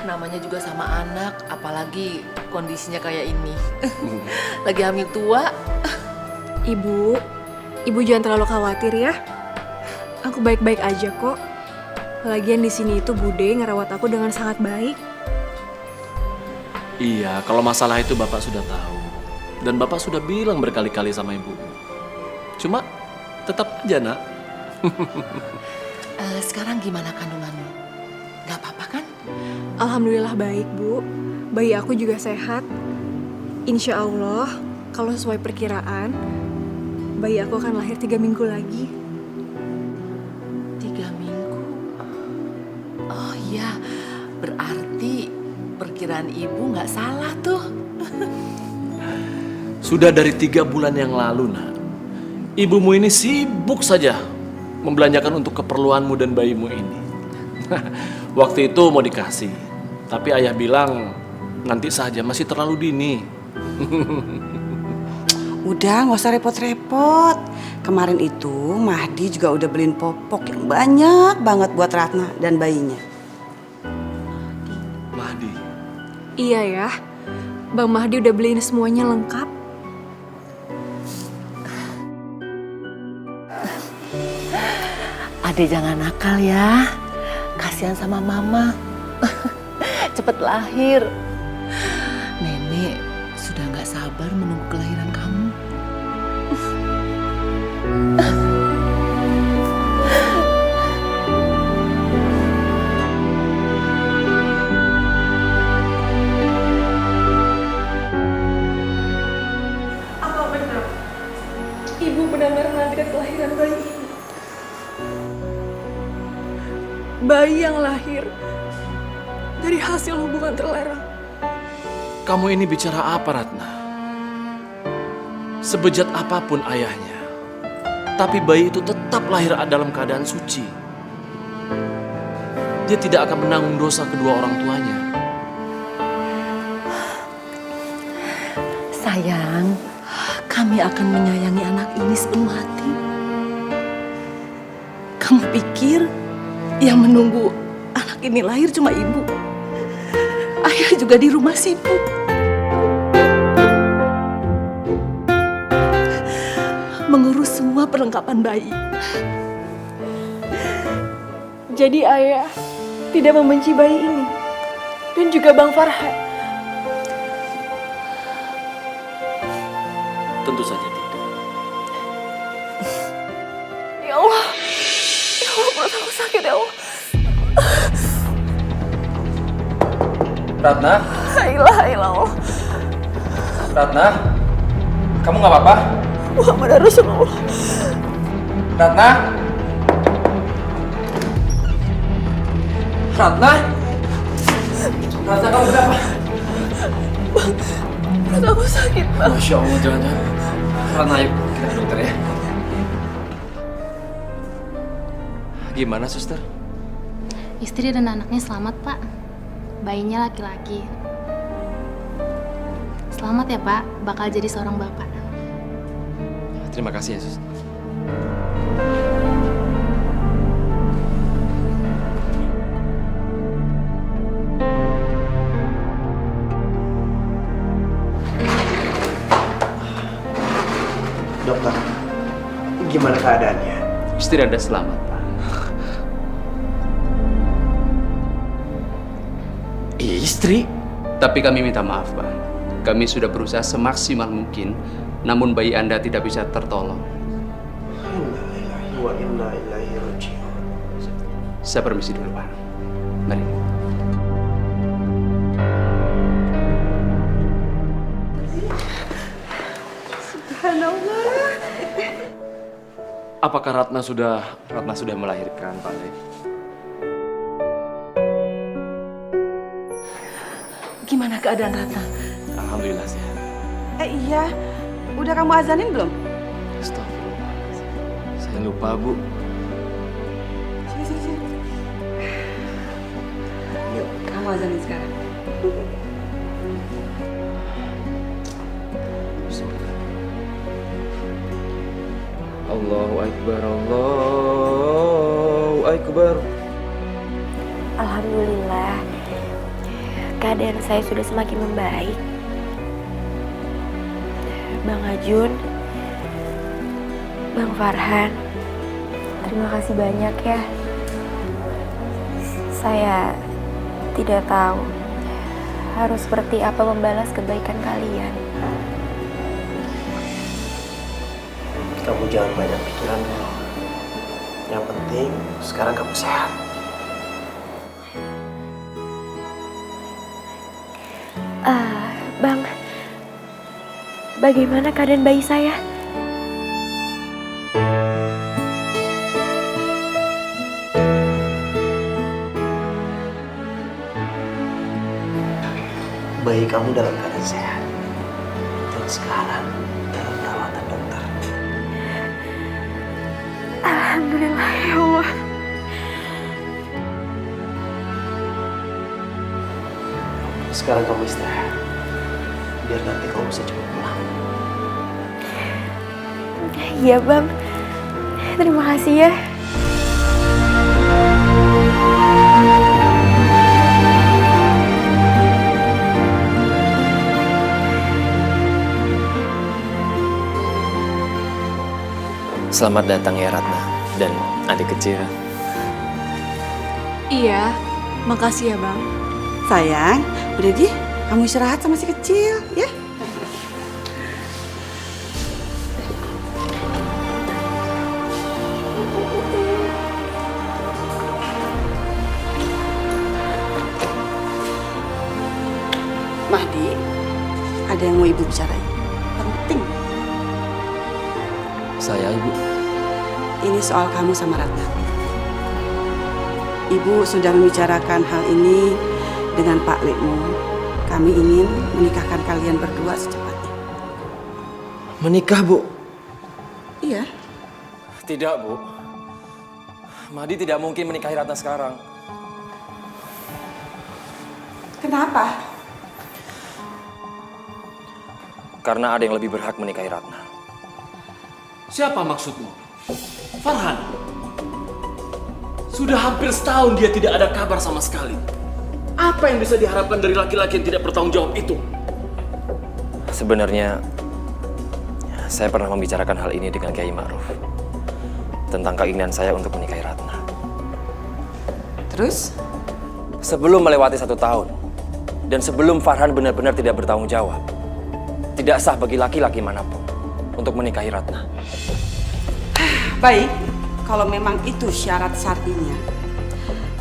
Namanya juga sama anak, apalagi kondisinya kayak ini. Lagi hamil tua. Ibu jangan terlalu khawatir ya. Aku baik-baik aja kok. Lagian di sini itu Bude ngerawat aku dengan sangat baik. Iya, kalau masalah itu Bapak sudah tahu. Dan Bapak sudah bilang berkali-kali sama Ibu. Cuma tetap aja, Nak. Sekarang gimana kandunganmu? Gak apa-apa kan? Alhamdulillah baik, Bu. Bayi aku juga sehat. Insya Allah, kalau sesuai perkiraan, bayi aku akan lahir 3 minggu lagi. 3 minggu? Oh iya, berarti perkiraan ibu gak salah tuh. Sudah dari 3 bulan yang lalu, Nak. Ibumu ini sibuk saja membelanjakan untuk keperluanmu dan bayimu ini. Waktu itu mau dikasih, tapi ayah bilang nanti saja, masih terlalu dini. Udah, nggak usah repot-repot. Kemarin itu Mahdi juga udah beliin popok yang banyak banget buat Ratna dan bayinya. Mahdi? Iya ya, Bang Mahdi udah beliin semuanya lengkap. Adek jangan nakal ya. Kasihan sama mama. Cepet lahir. Nenek sudah gak sabar menunggu kelahiran kamu. Apa benar? Ibu benar-benar menantikan kelahiran bayi ini? Bayi yang lahir dari hasil hubungan terlarang. Kamu ini bicara apa, Ratna? Sebejat apapun ayahnya, tapi bayi itu tetap lahir dalam keadaan suci. Dia tidak akan menanggung dosa kedua orang tuanya. Sayang, kami akan menyayangi anak ini sepenuh hati. Kamu pikir yang menunggu anak ini lahir cuma ibu? Ayah juga di rumah sibuk. Mengurus semua perlengkapan bayi. Jadi ayah tidak membenci bayi ini dan juga Bang Farhan. Tentu saja tidak. Ya Allah, perut aku sakit ya Allah. Ratna? La ilaha illallah. Ratna? Kamu nggak apa-apa? Muhammad Rasulullah. Ratna? Ratna? Ratna, kamu kenapa? Bang, perut aku sakit, Bang. Masya Allah, jangan-jangan. Ratna, ayo kita ke dokter ya. Gimana, suster? Istri dan anaknya selamat, Pak. Bayinya laki-laki. Selamat ya, Pak. Bakal jadi seorang bapak. Terima kasih ya, sus. Dokter, gimana keadaannya? Istri Anda selamat, Pak. Istri? Tapi kami minta maaf, Pak. Kami sudah berusaha semaksimal mungkin, namun bayi Anda tidak bisa tertolong. Innalillahi wa inna ilaihi raji'un. Saya permisi dulu, Pak. Mari. Subhanallah. Apakah Ratna sudah melahirkan, Pak Le? Gimana keadaan Ratna? Alhamdulillah sehat. Iya, udah kamu azanin belum? Astagfirullah. Saya lupa, Bu. Sini. Yuk, kamu azanin sekarang. Allahu Akbar, Allahu Akbar. Alhamdulillah, keadaan saya sudah semakin membaik. Bang Ajun, Bang Farhan, terima kasih banyak ya. Saya tidak tahu harus seperti apa membalas kebaikan kalian. Kamu jangan banyak pikiran dulu. Yang penting sekarang kamu sehat. Bang, bagaimana keadaan bayi saya? Bayi kamu dalam keadaan sehat. Dan sekarang dalam perawatan dokter. Alhamdulillah ya Allah. Sekarang kamu istirahat. Biar nanti kamu bisa cepat pulang. Iya Bang, terima kasih ya. Selamat datang ya Ratna dan adik kecil. Iya, makasih ya Bang. Sayang, udah di, kamu istirahat sama si kecil, ya. Mahdi, ada yang mau ibu bicarain. Penting. Saya ibu. Ini soal kamu sama Ratna. Ibu sudah membicarakan hal ini dengan Pak Lekmu. Kami ingin menikahkan kalian berdua secepatnya. Menikah, Bu? Iya. Tidak, Bu. Mahdi tidak mungkin menikahi Ratna sekarang. Kenapa? Karena ada yang lebih berhak menikahi Ratna. Siapa maksudmu? Farhan? Sudah hampir setahun dia tidak ada kabar sama sekali. Apa yang bisa diharapkan dari laki-laki yang tidak bertanggung jawab itu? Sebenarnya, saya pernah membicarakan hal ini dengan Kiai Ma'ruf. Tentang keinginan saya untuk menikahi Ratna. Terus? Sebelum melewati 1 tahun, dan sebelum Farhan benar-benar tidak bertanggung jawab, tidak sah bagi laki-laki manapun untuk menikahi Ratna. Baik, kalau memang itu syarat syar'inya,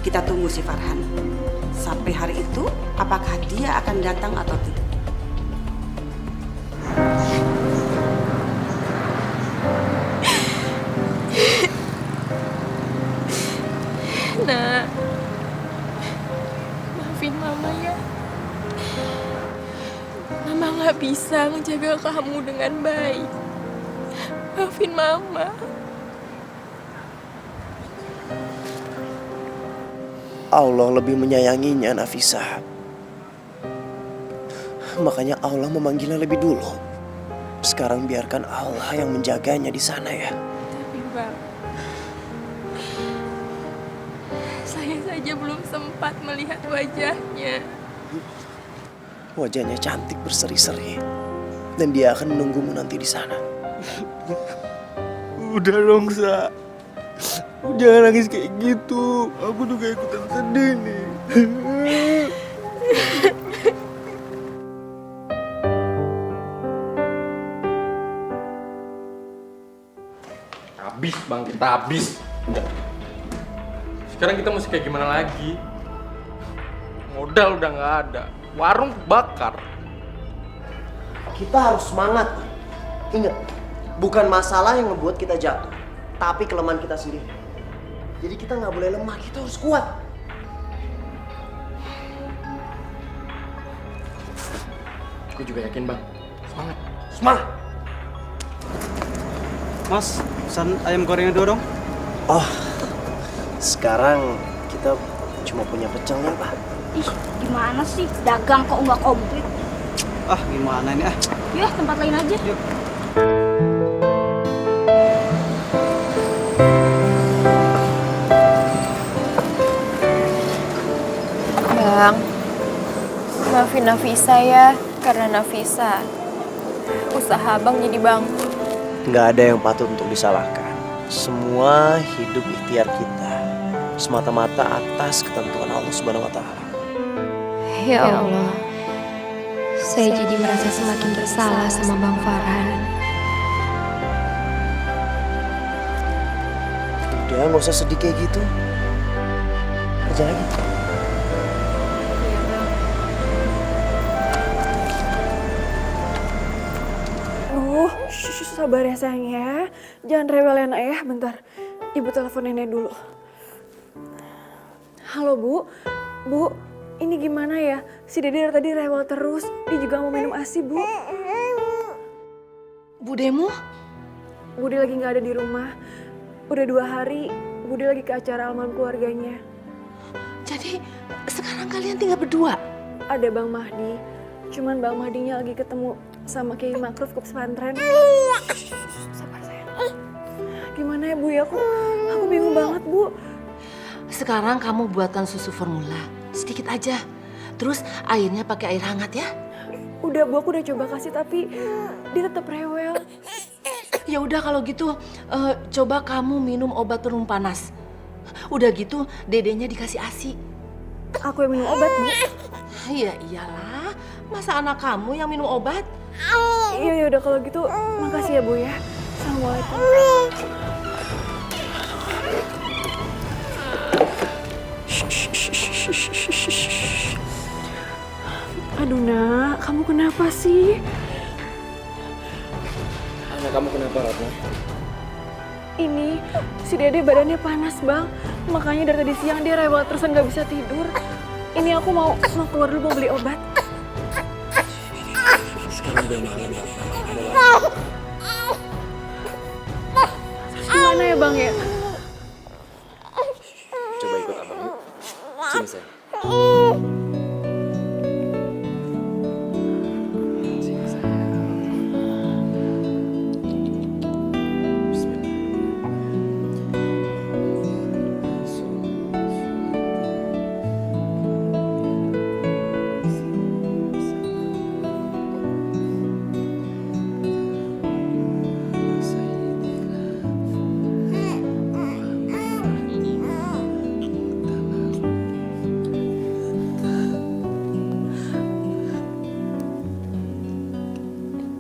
kita tunggu si Farhan. Sampai hari itu, apakah dia akan datang atau tidak? Nak, maafin Mama ya. Mama gak bisa ngejaga kamu dengan baik. Maafin Mama. Allah lebih menyayanginya, Nafisah. Makanya Allah memanggilnya lebih dulu. Sekarang biarkan Allah yang menjaganya di sana ya. Tapi Bang, saya saja belum sempat melihat wajahnya. Wajahnya cantik berseri-seri. Dan dia akan menunggumu nanti di sana. Udah dong, Sa. Jangan nangis kayak gitu. Aku juga ikutan sedih nih. Habis Bang, kita habis. Sekarang kita mesti kayak gimana lagi? Modal udah nggak ada, warung bakar. Kita harus semangat. Ingat, bukan masalah yang membuat kita jatuh, tapi kelemahan kita sendiri. Jadi kita nggak boleh lemah, kita harus kuat. Aku juga yakin Bang. Semangat. Semangat! Mas, pesan ayam gorengnya 2 dong. Oh, sekarang kita cuma punya pecel ya, Pak. Ih, gimana sih? Dagang kok nggak komplit? Ah, gimana ini ah? Ya, tempat lain aja. Yuk. Bang, maafin Nafisa ya, karena Nafisa usaha Abang jadi bangkrut. Nggak ada yang patut untuk disalahkan. Semua hidup ikhtiar kita, semata-mata atas ketentuan Allah Subhanahu wa Ta'ala. Ya Allah, saya jadi merasa semakin bersalah sama Bang Farhan. Udah, nggak usah sedih kayak gitu. Kerja lagi. Sabar ya sayang ya. Jangan rewel ya nak ya, bentar. Ibu telepon nenek dulu. Halo Bu, Bu, ini gimana ya? Si Dede dari tadi rewel terus, dia juga mau minum ASI Bu. Budemu? Bude lagi gak ada di rumah. Udah 2 hari, Bude lagi ke acara almarhum keluarganya. Jadi sekarang kalian tinggal berdua? Ada Bang Mahdi, cuman Bang Mahdinya lagi ketemu sama Kiai Makruf ke pesantren. Sabar sayang. Gimana ya Bu ya, aku bingung banget Bu. Sekarang kamu buatkan susu formula, sedikit aja. Terus airnya pakai air hangat ya. Udah Bu, aku udah coba kasih tapi dia tetap rewel. Ya udah kalau gitu, coba kamu minum obat penurun panas. Udah gitu, dedenya dikasih ASI. Aku yang minum obat Bu? Ya iyalah, masa anak kamu yang minum obat? Iya ya udah kalau gitu, makasih ya Bu ya. Assalamualaikum. Aduh nak, kamu kenapa sih? Anak kamu kenapa, Ratna? Ini, si Dede badannya panas bang. Makanya dari tadi siang dia rewel terus nggak bisa tidur. Ini aku mau keluar dulu mau beli obat. Sekarang udah malam, Ratna. Terus gimana ya bang ya? Coba ikut abang yuk. Sini sayang.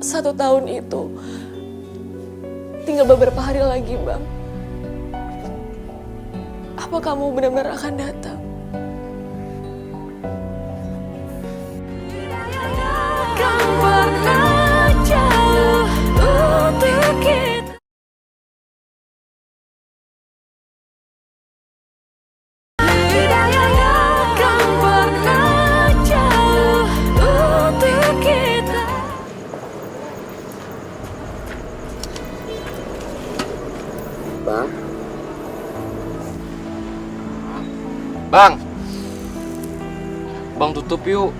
Satu tahun itu tinggal beberapa hari lagi bang. Apa kamu benar-benar akan datang? Bang, Bang tutup yuk.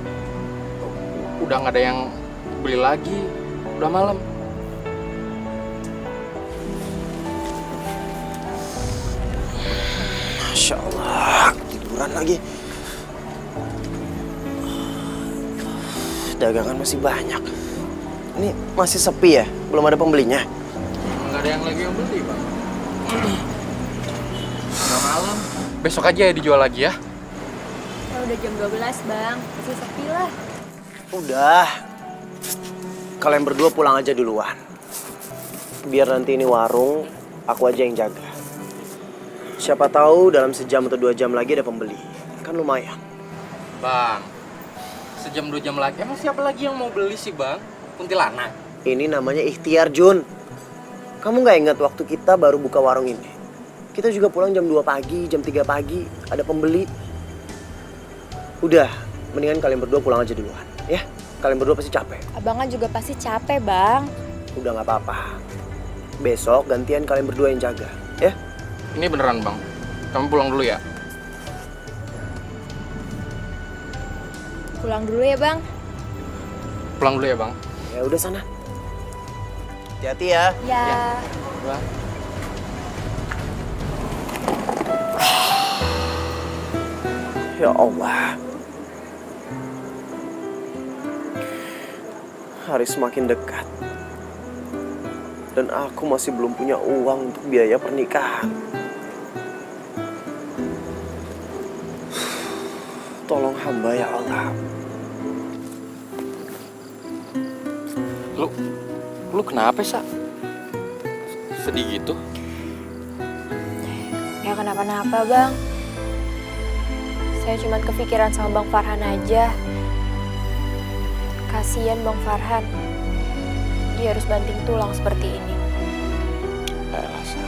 Udah nggak ada yang beli lagi. Udah malam. Masya Allah, tiduran lagi. Dagangan masih banyak. Ini masih sepi ya? Belum ada pembelinya? Nggak ada yang lagi yang beli, Bang. Udah malam. Besok aja ya dijual lagi ya. Ya udah jam 12 bang, masih sepi lah. Udah. Kalian berdua pulang aja duluan. Biar nanti ini warung, aku aja yang jaga. Siapa tahu dalam sejam atau 2 jam lagi ada pembeli. Kan lumayan. Bang, sejam 2 jam lagi. Emang siapa lagi yang mau beli sih bang? Kuntilanak? Ini namanya ikhtiar, Jun. Kamu nggak ingat waktu kita baru buka warung ini? Kita juga pulang jam 2 pagi, jam 3 pagi, ada pembeli. Udah, mendingan kalian berdua pulang aja duluan, ya. Kalian berdua pasti capek. Abangan juga pasti capek bang. Udah nggak apa-apa. Besok gantian kalian berdua yang jaga, ya. Ini beneran bang, kami pulang dulu ya. Pulang dulu ya bang. Pulang dulu ya bang. Ya udah sana. Hati-hati ya. Ya. Bang. Ya Allah, hari semakin dekat. Dan aku masih belum punya uang untuk biaya pernikahan. Tolong hamba ya Allah. Lu kenapa, Sa? Sedih gitu? Ya kenapa-napa, Bang. Saya cuma kepikiran sama Bang Farhan aja. Kasian Bang Farhan. Dia harus banting tulang seperti ini. Elah, Sa.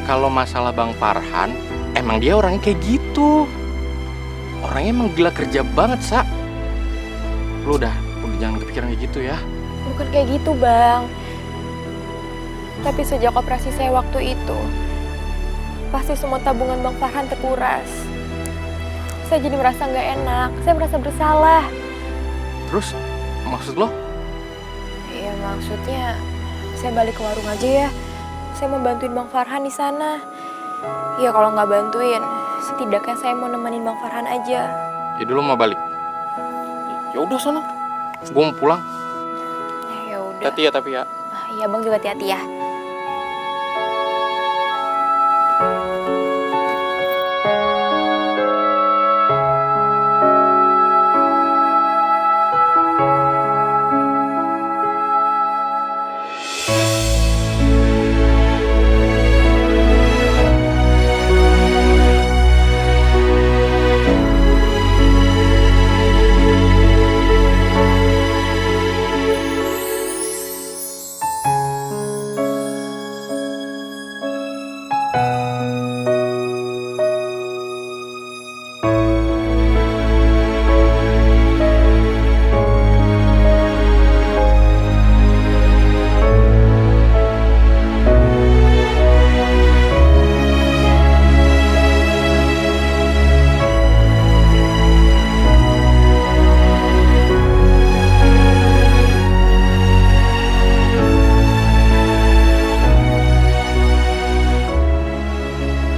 Kalau masalah Bang Farhan, emang dia orangnya kayak gitu. Orangnya emang gila kerja banget, Sa. Lu udah jangan kepikiran kayak gitu ya. Bukan kayak gitu, Bang. Tapi sejak operasi saya waktu itu, pasti semua tabungan Bang Farhan terkuras. Saya jadi merasa nggak enak, saya merasa bersalah. Terus, maksud lo? Iya, maksudnya saya balik ke warung aja ya. Saya mau bantuin Bang Farhan di sana. Ya kalau nggak bantuin, setidaknya saya mau nemenin Bang Farhan aja. Jadi lo mau balik? Ya udah sono. Gue mau pulang. Ya udah. Hati ya tapi ya. Iya, Bang juga hati-hati ya.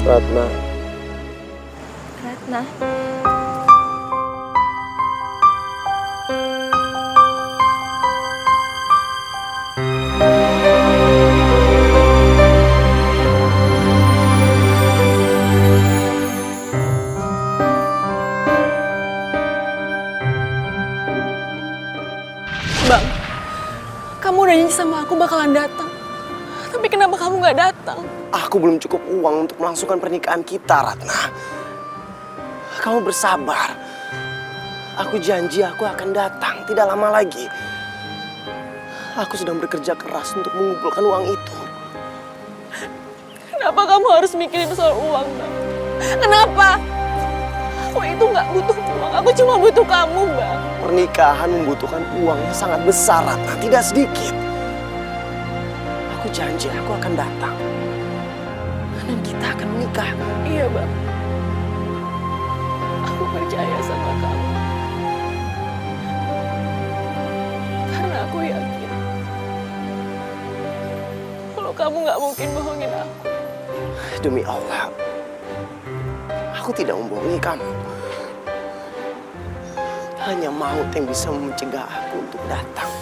Ratna. Ratna. Bang, kamu udah janji sama aku bakalan datang. Tapi kenapa kamu nggak datang? Aku belum cukup uang untuk melangsungkan pernikahan kita, Ratna. Kamu bersabar. Aku janji aku akan datang tidak lama lagi. Aku sedang bekerja keras untuk mengumpulkan uang itu. Kenapa kamu harus mikirin soal uang, Bang? Kenapa? Aku itu nggak butuh uang. Aku cuma butuh kamu, Bang. Pernikahan membutuhkan uang yang sangat besar, Ratna. Tidak sedikit. Aku janji aku akan datang. Dan kita akan menikah. Iya, Bang. Aku percaya sama kamu. Karena aku yakin kalau kamu nggak mungkin bohongin aku. Demi Allah, aku tidak membohongi kamu. Hanya maut yang bisa mencegah aku untuk datang.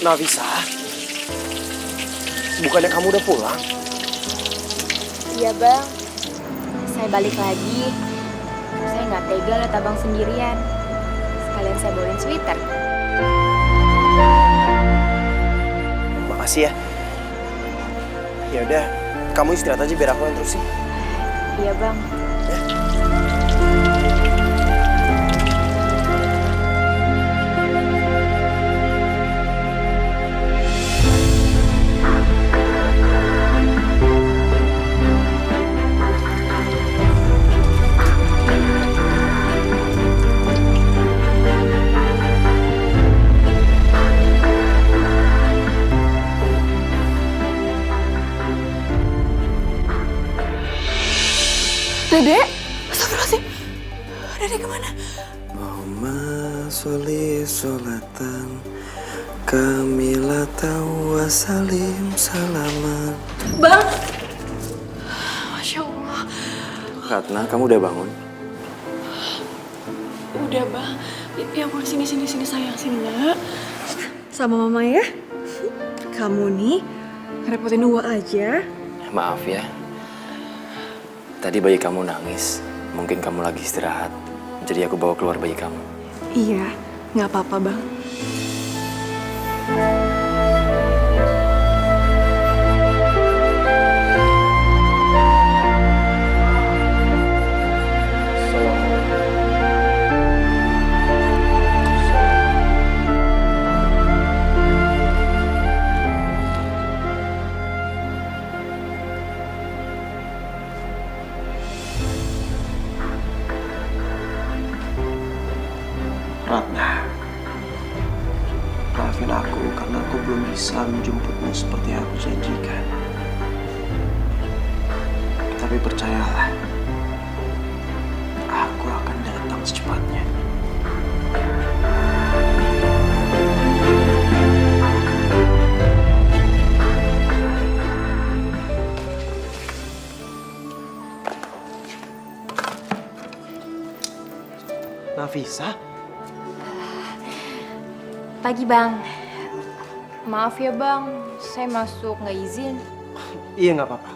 Nafisa, bukannya kamu udah pulang? Iya, Bang. Saya balik lagi. Saya nggak tega lihat Abang sendirian. Sekalian saya bawain sweater. Makasih ya. Ya udah, kamu istirahat aja biar aku yang terusin. Iya, Bang. Dedek? Astagfirullahaladzim. Dedek kemana? Mau sholli sholatan kamilatan wa salim salaman. Bang! Masya Allah. Ratna, kamu udah bangun? Udah, Bang. Ya ampun, sini sayang, sini nak. Sama mama ya. Kamu nih ngerepotin Uwa aja. Maaf ya. Tadi bayi kamu nangis. Mungkin kamu lagi istirahat. Jadi aku bawa keluar bayi kamu. Iya, nggak apa-apa, Bang. Ratna, maafin aku karena aku belum bisa menjemputmu seperti yang aku janjikan. Tapi percayalah, aku akan datang secepatnya. Nafisa? Pagi Bang. Maaf ya Bang, saya masuk nggak izin. Iya nggak apa-apa.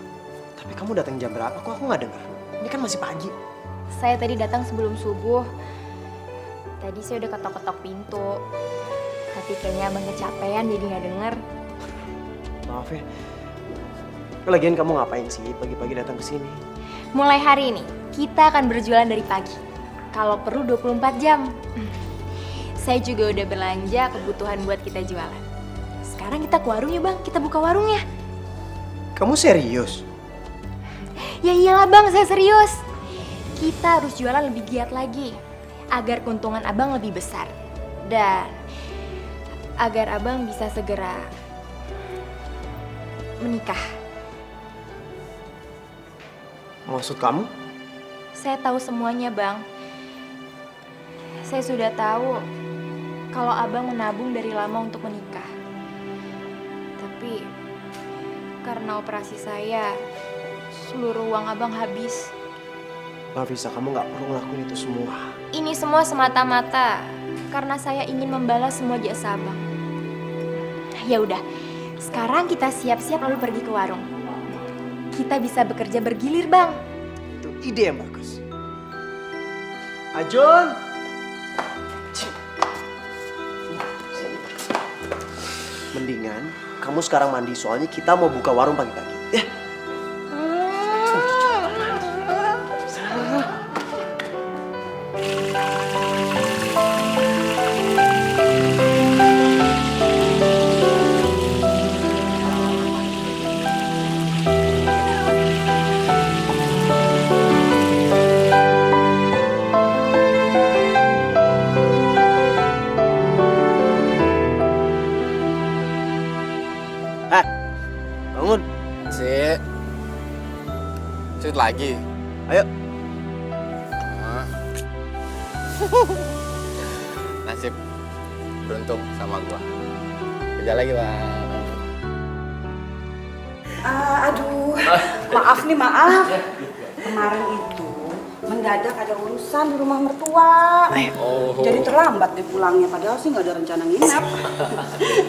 Tapi kamu datang jam berapa? Kok aku nggak dengar? Ini kan masih pagi. Saya tadi datang sebelum subuh. Tadi saya udah ketok-ketok pintu. Tapi kayaknya Abang kecapean jadi nggak denger. Maaf ya. Lagian kamu ngapain sih pagi-pagi datang ke sini? Mulai hari ini, kita akan berjualan dari pagi. Kalau perlu 24 jam. Saya juga udah belanja kebutuhan buat kita jualan. Sekarang kita ke warung ya Bang, kita buka warung ya. Kamu serius? Ya iyalah Bang, saya serius. Kita harus jualan lebih giat lagi. Agar keuntungan Abang lebih besar. Dan agar Abang bisa segera menikah. Maksud kamu? Saya tahu semuanya Bang. Saya sudah tahu kalau Abang menabung dari lama untuk menikah. Tapi karena operasi saya, seluruh uang Abang habis. Nafisa, kamu nggak perlu ngelakuin itu semua. Ini semua semata-mata karena saya ingin membalas semua jasa Abang. Ya udah, sekarang kita siap-siap lalu pergi ke warung. Kita bisa bekerja bergilir Bang. Itu ide yang bagus. Ajun! Mendingan kamu sekarang mandi, soalnya kita mau buka warung pagi-pagi. Ya. Bangun. Sit lagi. Ayo. Nasib beruntung sama gua. Kerja lagi, Bang. Aduh, maaf nih, maaf. Kemarin itu mendadak ada urusan di rumah mertua. Jadi terlambat deh pulangnya, padahal sih nggak ada rencana nginap.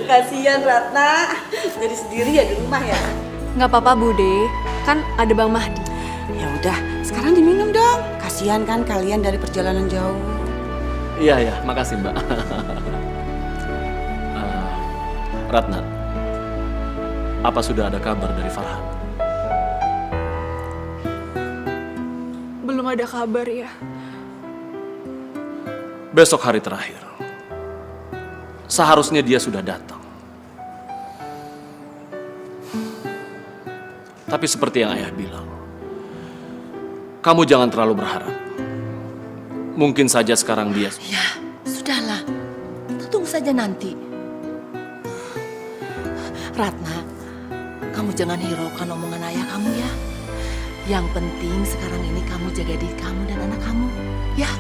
Kasihan Ratna, jadi sendiri ya di rumah ya. Nggak apa-apa Bude, kan ada Bang Mahdi. Ya udah, sekarang diminum dong. Kasihan kan kalian dari perjalanan jauh. Iya, makasih Mbak. Ratna, apa sudah ada kabar dari Farhan? Belum ada kabar ya. Besok hari terakhir. Seharusnya dia sudah datang. Tapi seperti yang ayah bilang, kamu jangan terlalu berharap. Mungkin saja sekarang dia... Ya, sudahlah. Tunggu saja nanti. Ratna, kamu jangan hiraukan omongan ayah kamu ya. Yang penting sekarang ini kamu jaga diri kamu dan anak kamu, ya.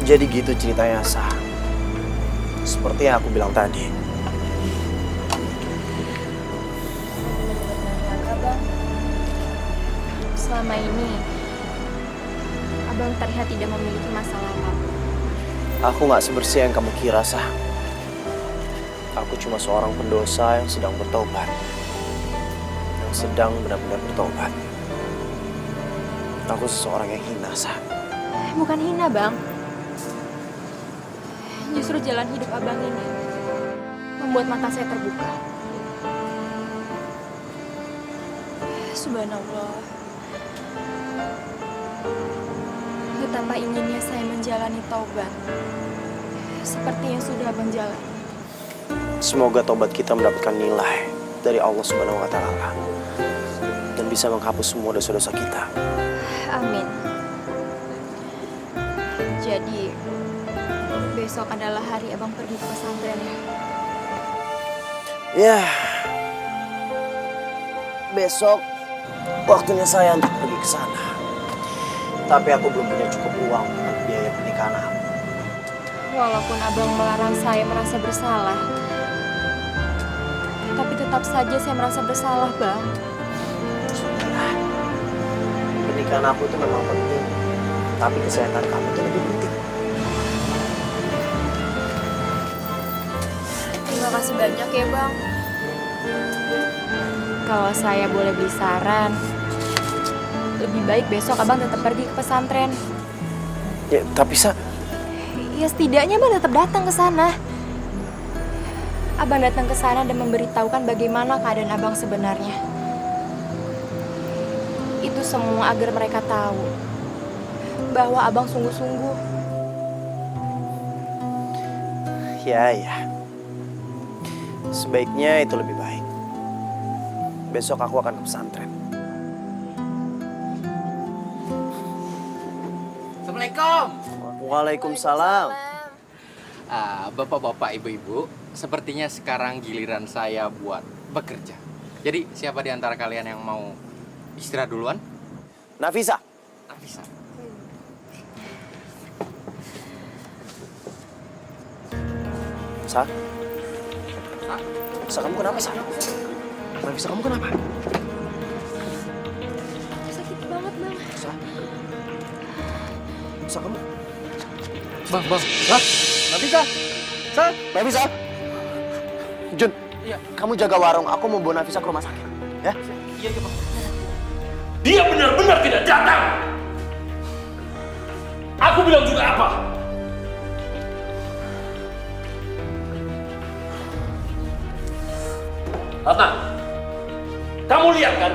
Jadi gitu ceritanya, Sa. Seperti yang aku bilang tadi. Abang, selama ini Abang terlihat tidak memiliki masalah apa-apa. Aku gak sebersih yang kamu kira, Sa. Aku cuma seorang pendosa yang sedang bertobat. Yang sedang benar-benar bertobat. Aku seseorang yang hina, Sa. Bukan hina, Bang. Justru jalan hidup Abang ini membuat mata saya terbuka. Subhanallah. Betapa inginnya saya menjalani taubat seperti yang sudah Abang jalani. Semoga tobat kita mendapatkan nilai dari Allah Subhanahu wa Ta'ala dan bisa menghapus semua dosa-dosa kita. Amin. Jadi, besok adalah hari Abang pergi ke pesantren ya? Ya, besok waktunya saya untuk pergi ke sana. Tapi aku belum punya cukup uang untuk biaya pernikahan aku. Walaupun Abang melarang saya merasa bersalah, tapi tetap saja saya merasa bersalah, Bang. Pernikahan aku itu memang penting, tapi kesehatan kamu itu lebih penting. Terima kasih banyak ya, Bang. Kalau saya boleh beri saran, lebih baik besok Abang tetap pergi ke pesantren. Ya, tapi Ya setidaknya Abang tetap datang ke sana. Abang datang ke sana dan memberitahukan bagaimana keadaan Abang sebenarnya. Itu semua agar mereka tahu bahwa Abang sungguh-sungguh. Ya. Sebaiknya itu lebih baik. Besok aku akan ke pesantren. Assalamualaikum. Waalaikumsalam. Bapak-bapak, ibu-ibu, sepertinya sekarang giliran saya buat bekerja. Jadi siapa di antara kalian yang mau istirahat duluan? Nafisa. Sa? Sa, kamu kenapa, Sa? Nafisa, kamu kenapa? Sakit banget, Bang. Sa, kamu? Bang. Sa? Nafisa? Sa? Nafisa? Jun, kamu jaga warung. Aku mau bawa Nafisa ke rumah sakit. Ya? Iya, Bang. Dia benar-benar tidak datang. Aku bilang juga apa? Ratna, kamu lihat kan?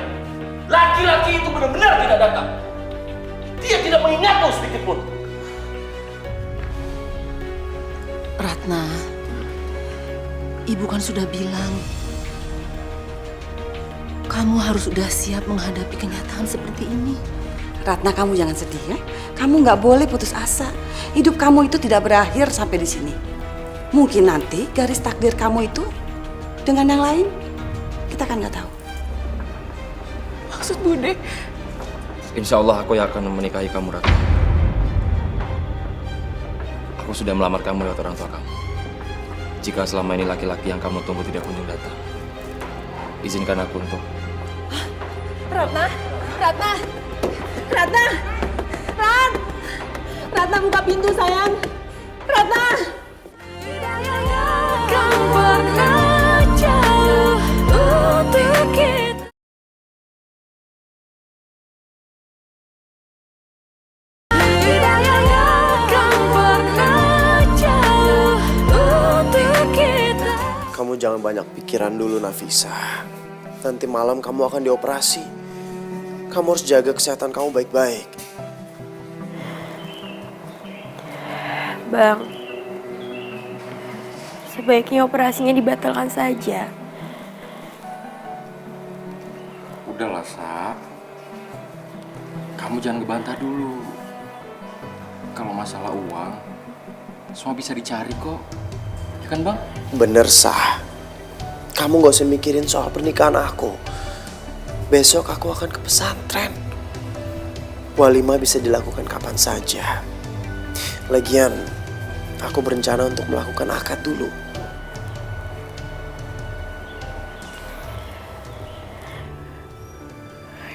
Laki-laki itu benar-benar tidak datang. Dia tidak mengingatmu sedikit pun. Ratna, Ibu kan sudah bilang, kamu harus sudah siap menghadapi kenyataan seperti ini. Ratna, kamu jangan sedih ya. Kamu nggak boleh putus asa. Hidup kamu itu tidak berakhir sampai di sini. Mungkin nanti garis takdir kamu itu dengan yang lain, kita kan nggak tahu. Maksud Bude? Insya Allah aku yang akan menikahi kamu, Ratna. Aku sudah melamar kamu lewat orang tua kamu. Jika selama ini laki-laki yang kamu tunggu tidak kunjung datang, izinkan aku untuk... Ratna, buka pintu sayang. Ratna. Kamu jangan banyak pikiran dulu, Nafisa. Nanti malam kamu akan dioperasi. Kamu harus jaga kesehatan kamu baik-baik. Bang, sebaiknya operasinya dibatalkan saja. Udahlah, Sa. Kamu jangan ngebantah dulu. Kalau masalah uang, semua bisa dicari kok. Ya kan, Bang? Bener, Sa. Kamu gak usah mikirin soal pernikahan aku. Besok aku akan ke pesantren. Walimah bisa dilakukan kapan saja. Lagian, aku berencana untuk melakukan akad dulu.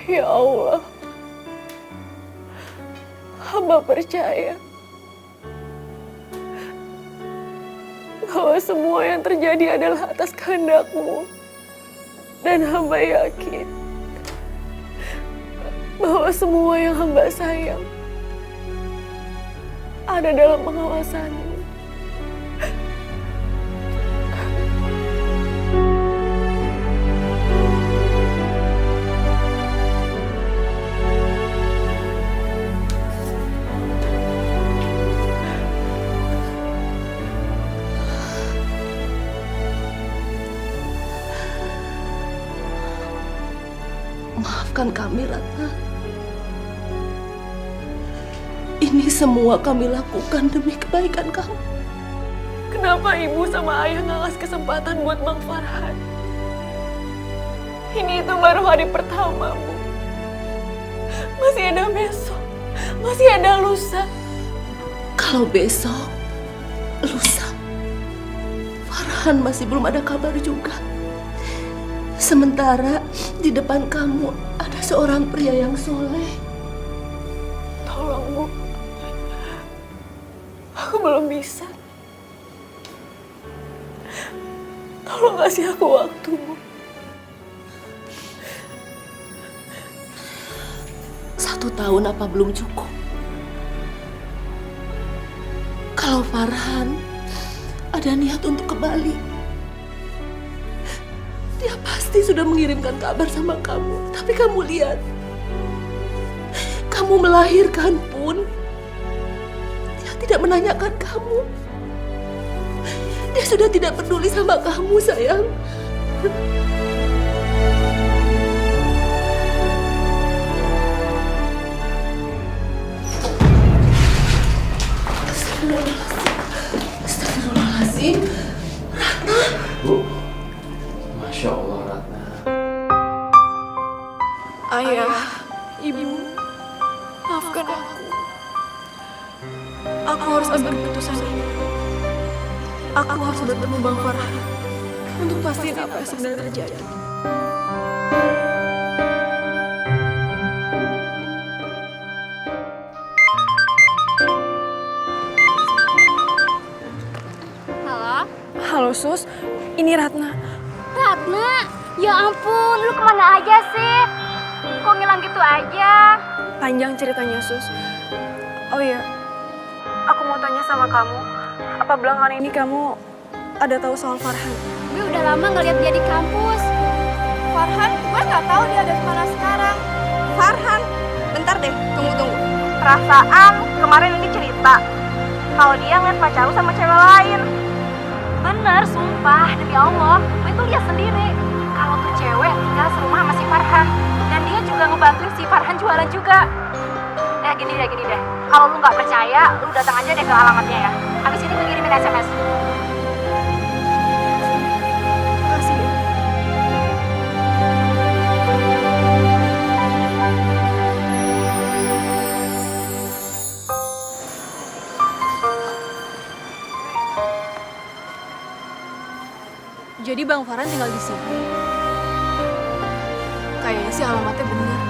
Ya Allah, hamba percaya bahwa semua yang terjadi adalah atas kehendak-Mu. Dan hamba yakin bahwa semua yang hamba sayang ada dalam pengawasan-Mu. Maafkan kami, Ratna. Ini semua kami lakukan demi kebaikan kamu. Kenapa ibu sama ayah nggak ngasih kesempatan buat Bang Farhan? Ini itu baru hari pertama, Bu. Masih ada besok, masih ada lusa. Kalau besok, lusa, Farhan masih belum ada kabar juga. Sementara di depan kamu ada seorang pria yang soleh. Tolong, Bu. Aku belum bisa. Tolong kasih aku waktu, Bu. 1 tahun apa belum cukup? Kalau Farhan ada niat untuk ke Bali, dia pasti sudah mengirimkan kabar sama kamu. Tapi kamu lihat, kamu melahirkan pun dia tidak menanyakan kamu. Dia sudah tidak peduli sama kamu, sayang. Astagfirullahaladzim. Ratna. Bu, Masya Allah, Ratna. Ayah, Ibu, maafkan aku. Aku harus ambil keputusan ini. Aku harus bertemu Bang Farhan untuk pastiin apa yang sebenarnya terjadi. Halo? Halo Sus, ini Ratna. Ratna? Ya ampun, lu kemana aja sih? Kok ngilang gitu aja? Panjang ceritanya Sus. Oh iya, aku mau tanya sama kamu. Apa belakangan ini kamu ada tahu soal Farhan? Gue udah lama ngeliat dia di kampus. Farhan, gue nggak tahu dia ada di mana sekarang. Farhan, bentar deh, tunggu. Perasaan kemarin ini cerita kalau dia ngeliat pacaru sama cewek lain. Bener, sumpah, demi Allah. Gue tuh lihat sendiri kalau tuh cewek tinggal serumah sama si Farhan. Dan dia juga ngebantuin si Farhan jualan juga. Gini deh. Kalau lu nggak percaya, lu datang aja deh ke alamatnya ya. Habis ini gue kirimin SMS. Makasih ya. Jadi Bang Farhan tinggal di sini. Kayaknya sih alamatnya benar.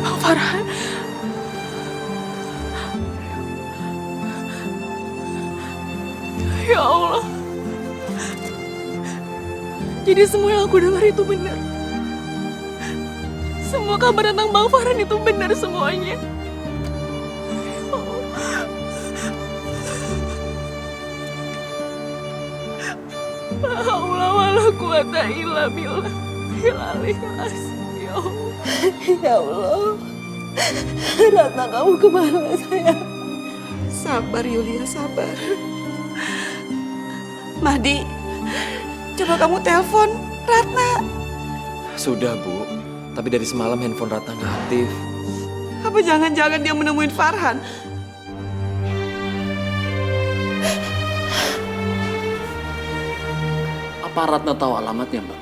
Bang Farhan. Ya Allah. Jadi semua yang aku dengar itu benar. Semua kabar tentang Bang Farhan itu benar semuanya. La haula wala quwata illa billah. Ya Allah. Ya Allah. Ratna, kamu kemana sayang? Sabar Yulia, sabar. Mahdi, coba kamu telepon Ratna. Sudah, Bu. Tapi dari semalam handphone Ratna nggak aktif. Apa jangan-jangan dia menemuin Farhan? Apa Ratna tahu alamatnya, Mbak?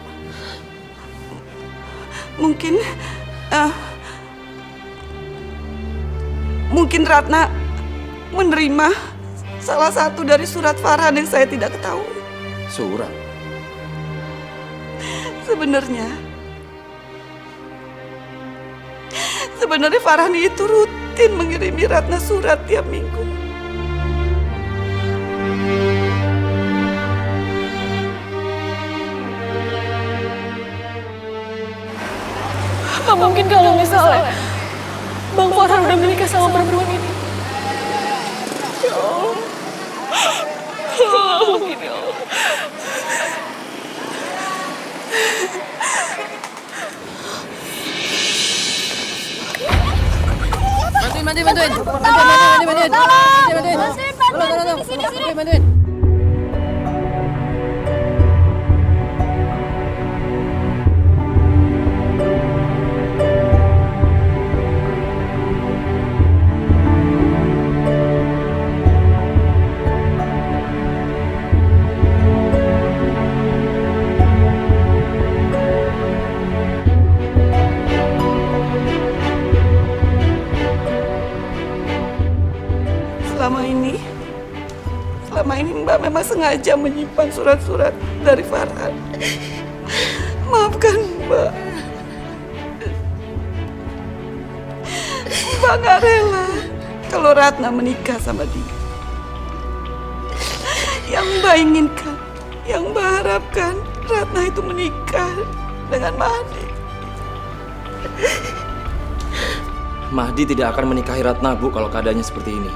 Mungkin Ratna menerima salah satu dari surat Farhan yang saya tidak ketahui. Surat? Sebenarnya Farhan itu rutin mengirimi Ratna surat tiap minggu. Apa mungkin kalau misalnya Bang Farhan udah menikah sama perempuan ini? Ya Allah. Nggak mungkin, ya Allah. Bantuin. Selama ini Mbak memang sengaja menyimpan surat-surat dari Farhan. Maafkan Mbak. Mbak gak rela kalau Ratna menikah sama dia. Yang Mbak inginkan, yang Mbak harapkan, Ratna itu menikah dengan Mahdi. Mahdi tidak akan menikahi Ratna, Bu, kalau keadaannya seperti ini.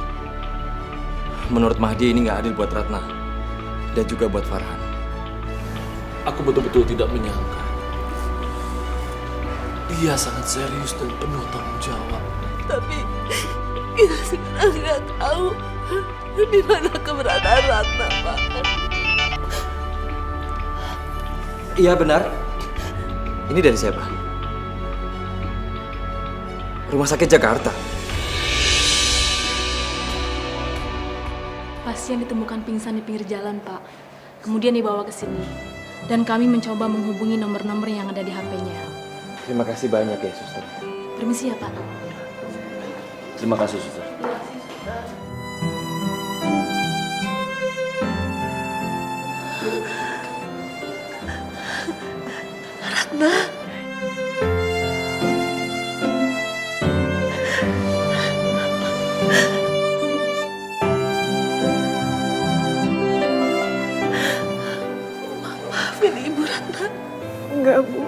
Menurut Mahdi ini nggak adil buat Ratna dan juga buat Farhan. Aku betul-betul tidak menyangka. Dia sangat serius dan penuh tanggung jawab. Tapi kita sekarang nggak tahu di mana keberadaan Ratna, Pak. Iya benar. Ini dari siapa? Rumah sakit Jakarta. Pasien ditemukan pingsan di pinggir jalan, Pak. Kemudian dibawa ke sini. Dan kami mencoba menghubungi nomor-nomor yang ada di HP-nya. Terima kasih banyak ya, Suster. Permisi ya, Pak. Terima kasih, Suster. Ratna. Maafin Ibu, Ratna. Enggak, Bu.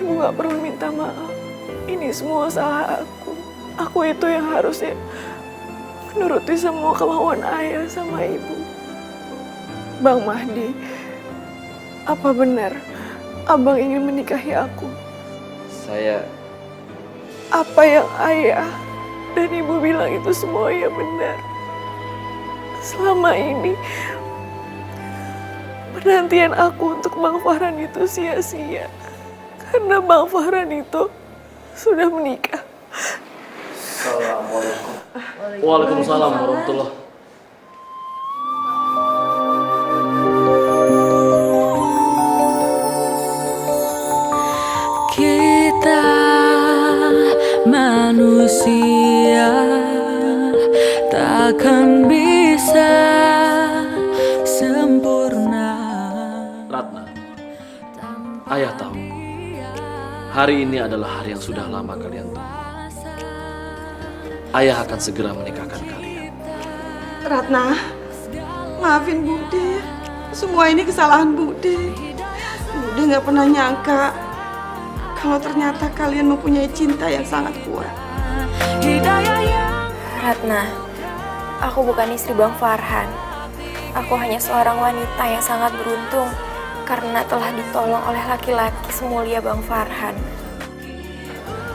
Ibu nggak perlu minta maaf. Ini semua salah aku. Aku itu yang harusnya menuruti semua kemauan ayah sama ibu. Bang Mahdi, apa benar Abang ingin menikahi aku? Saya... Apa yang ayah dan ibu bilang itu semuanya benar. Selama ini penantian aku untuk Bang Farhan itu sia-sia. Karena Bang Farhan itu sudah menikah. Assalamualaikum. Waalaikumsalam warahmatullahi. Kita manusia takkan bisa sempurna. Ratna, ayah tahu. Hari ini adalah hari yang sudah lama kalian tunggu. Ayah akan segera menikahkan kalian. Ratna, maafin Bude. Semua ini kesalahan Bude. Bude nggak pernah nyangka kalau ternyata kalian mempunyai cinta yang sangat kuat. Ratna, aku bukan istri Bang Farhan. Aku hanya seorang wanita yang sangat beruntung karena telah ditolong oleh laki-laki semulia Bang Farhan.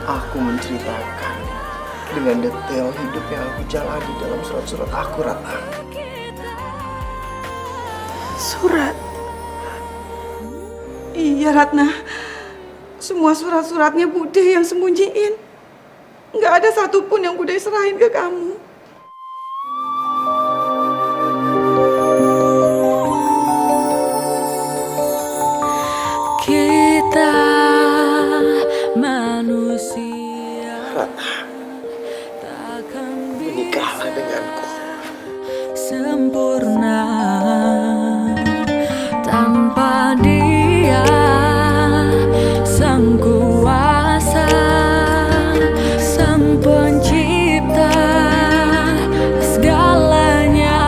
Aku menceritakan dengan detail hidup yang aku jalani dalam surat-surat aku, Ratna. Surat? Iya, Ratna. Semua surat-suratnya Bude yang sembunyiin. Nggak ada satupun yang Bude serahin ke kamu. sempurna. Tanpa Dia Sang Kuasa, Sang Pencipta segalanya.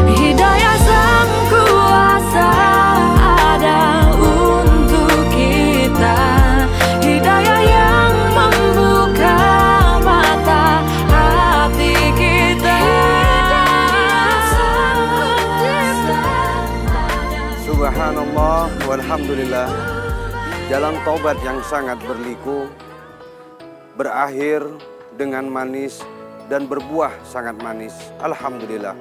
Hidayah Sang Kuasa ada untuk kita. Hidayah yang membuka mata hati kita. Subhanallah walhamdulillah. Jalan taubat yang sangat berliku berakhir dengan manis dan berbuah sangat manis. Alhamdulillah.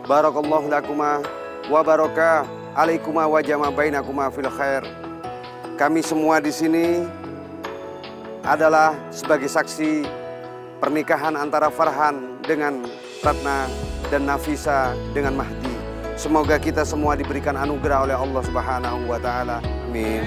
Barakallahu lakuma wa baraka alaikuma wa jama bainakuma fil khair. Kami semua di sini adalah sebagai saksi pernikahan antara Farhan dengan Ratna dan Nafisa dengan Mahdi. Semoga kita semua diberikan anugerah oleh Allah Subhanahu wa taala. Amin.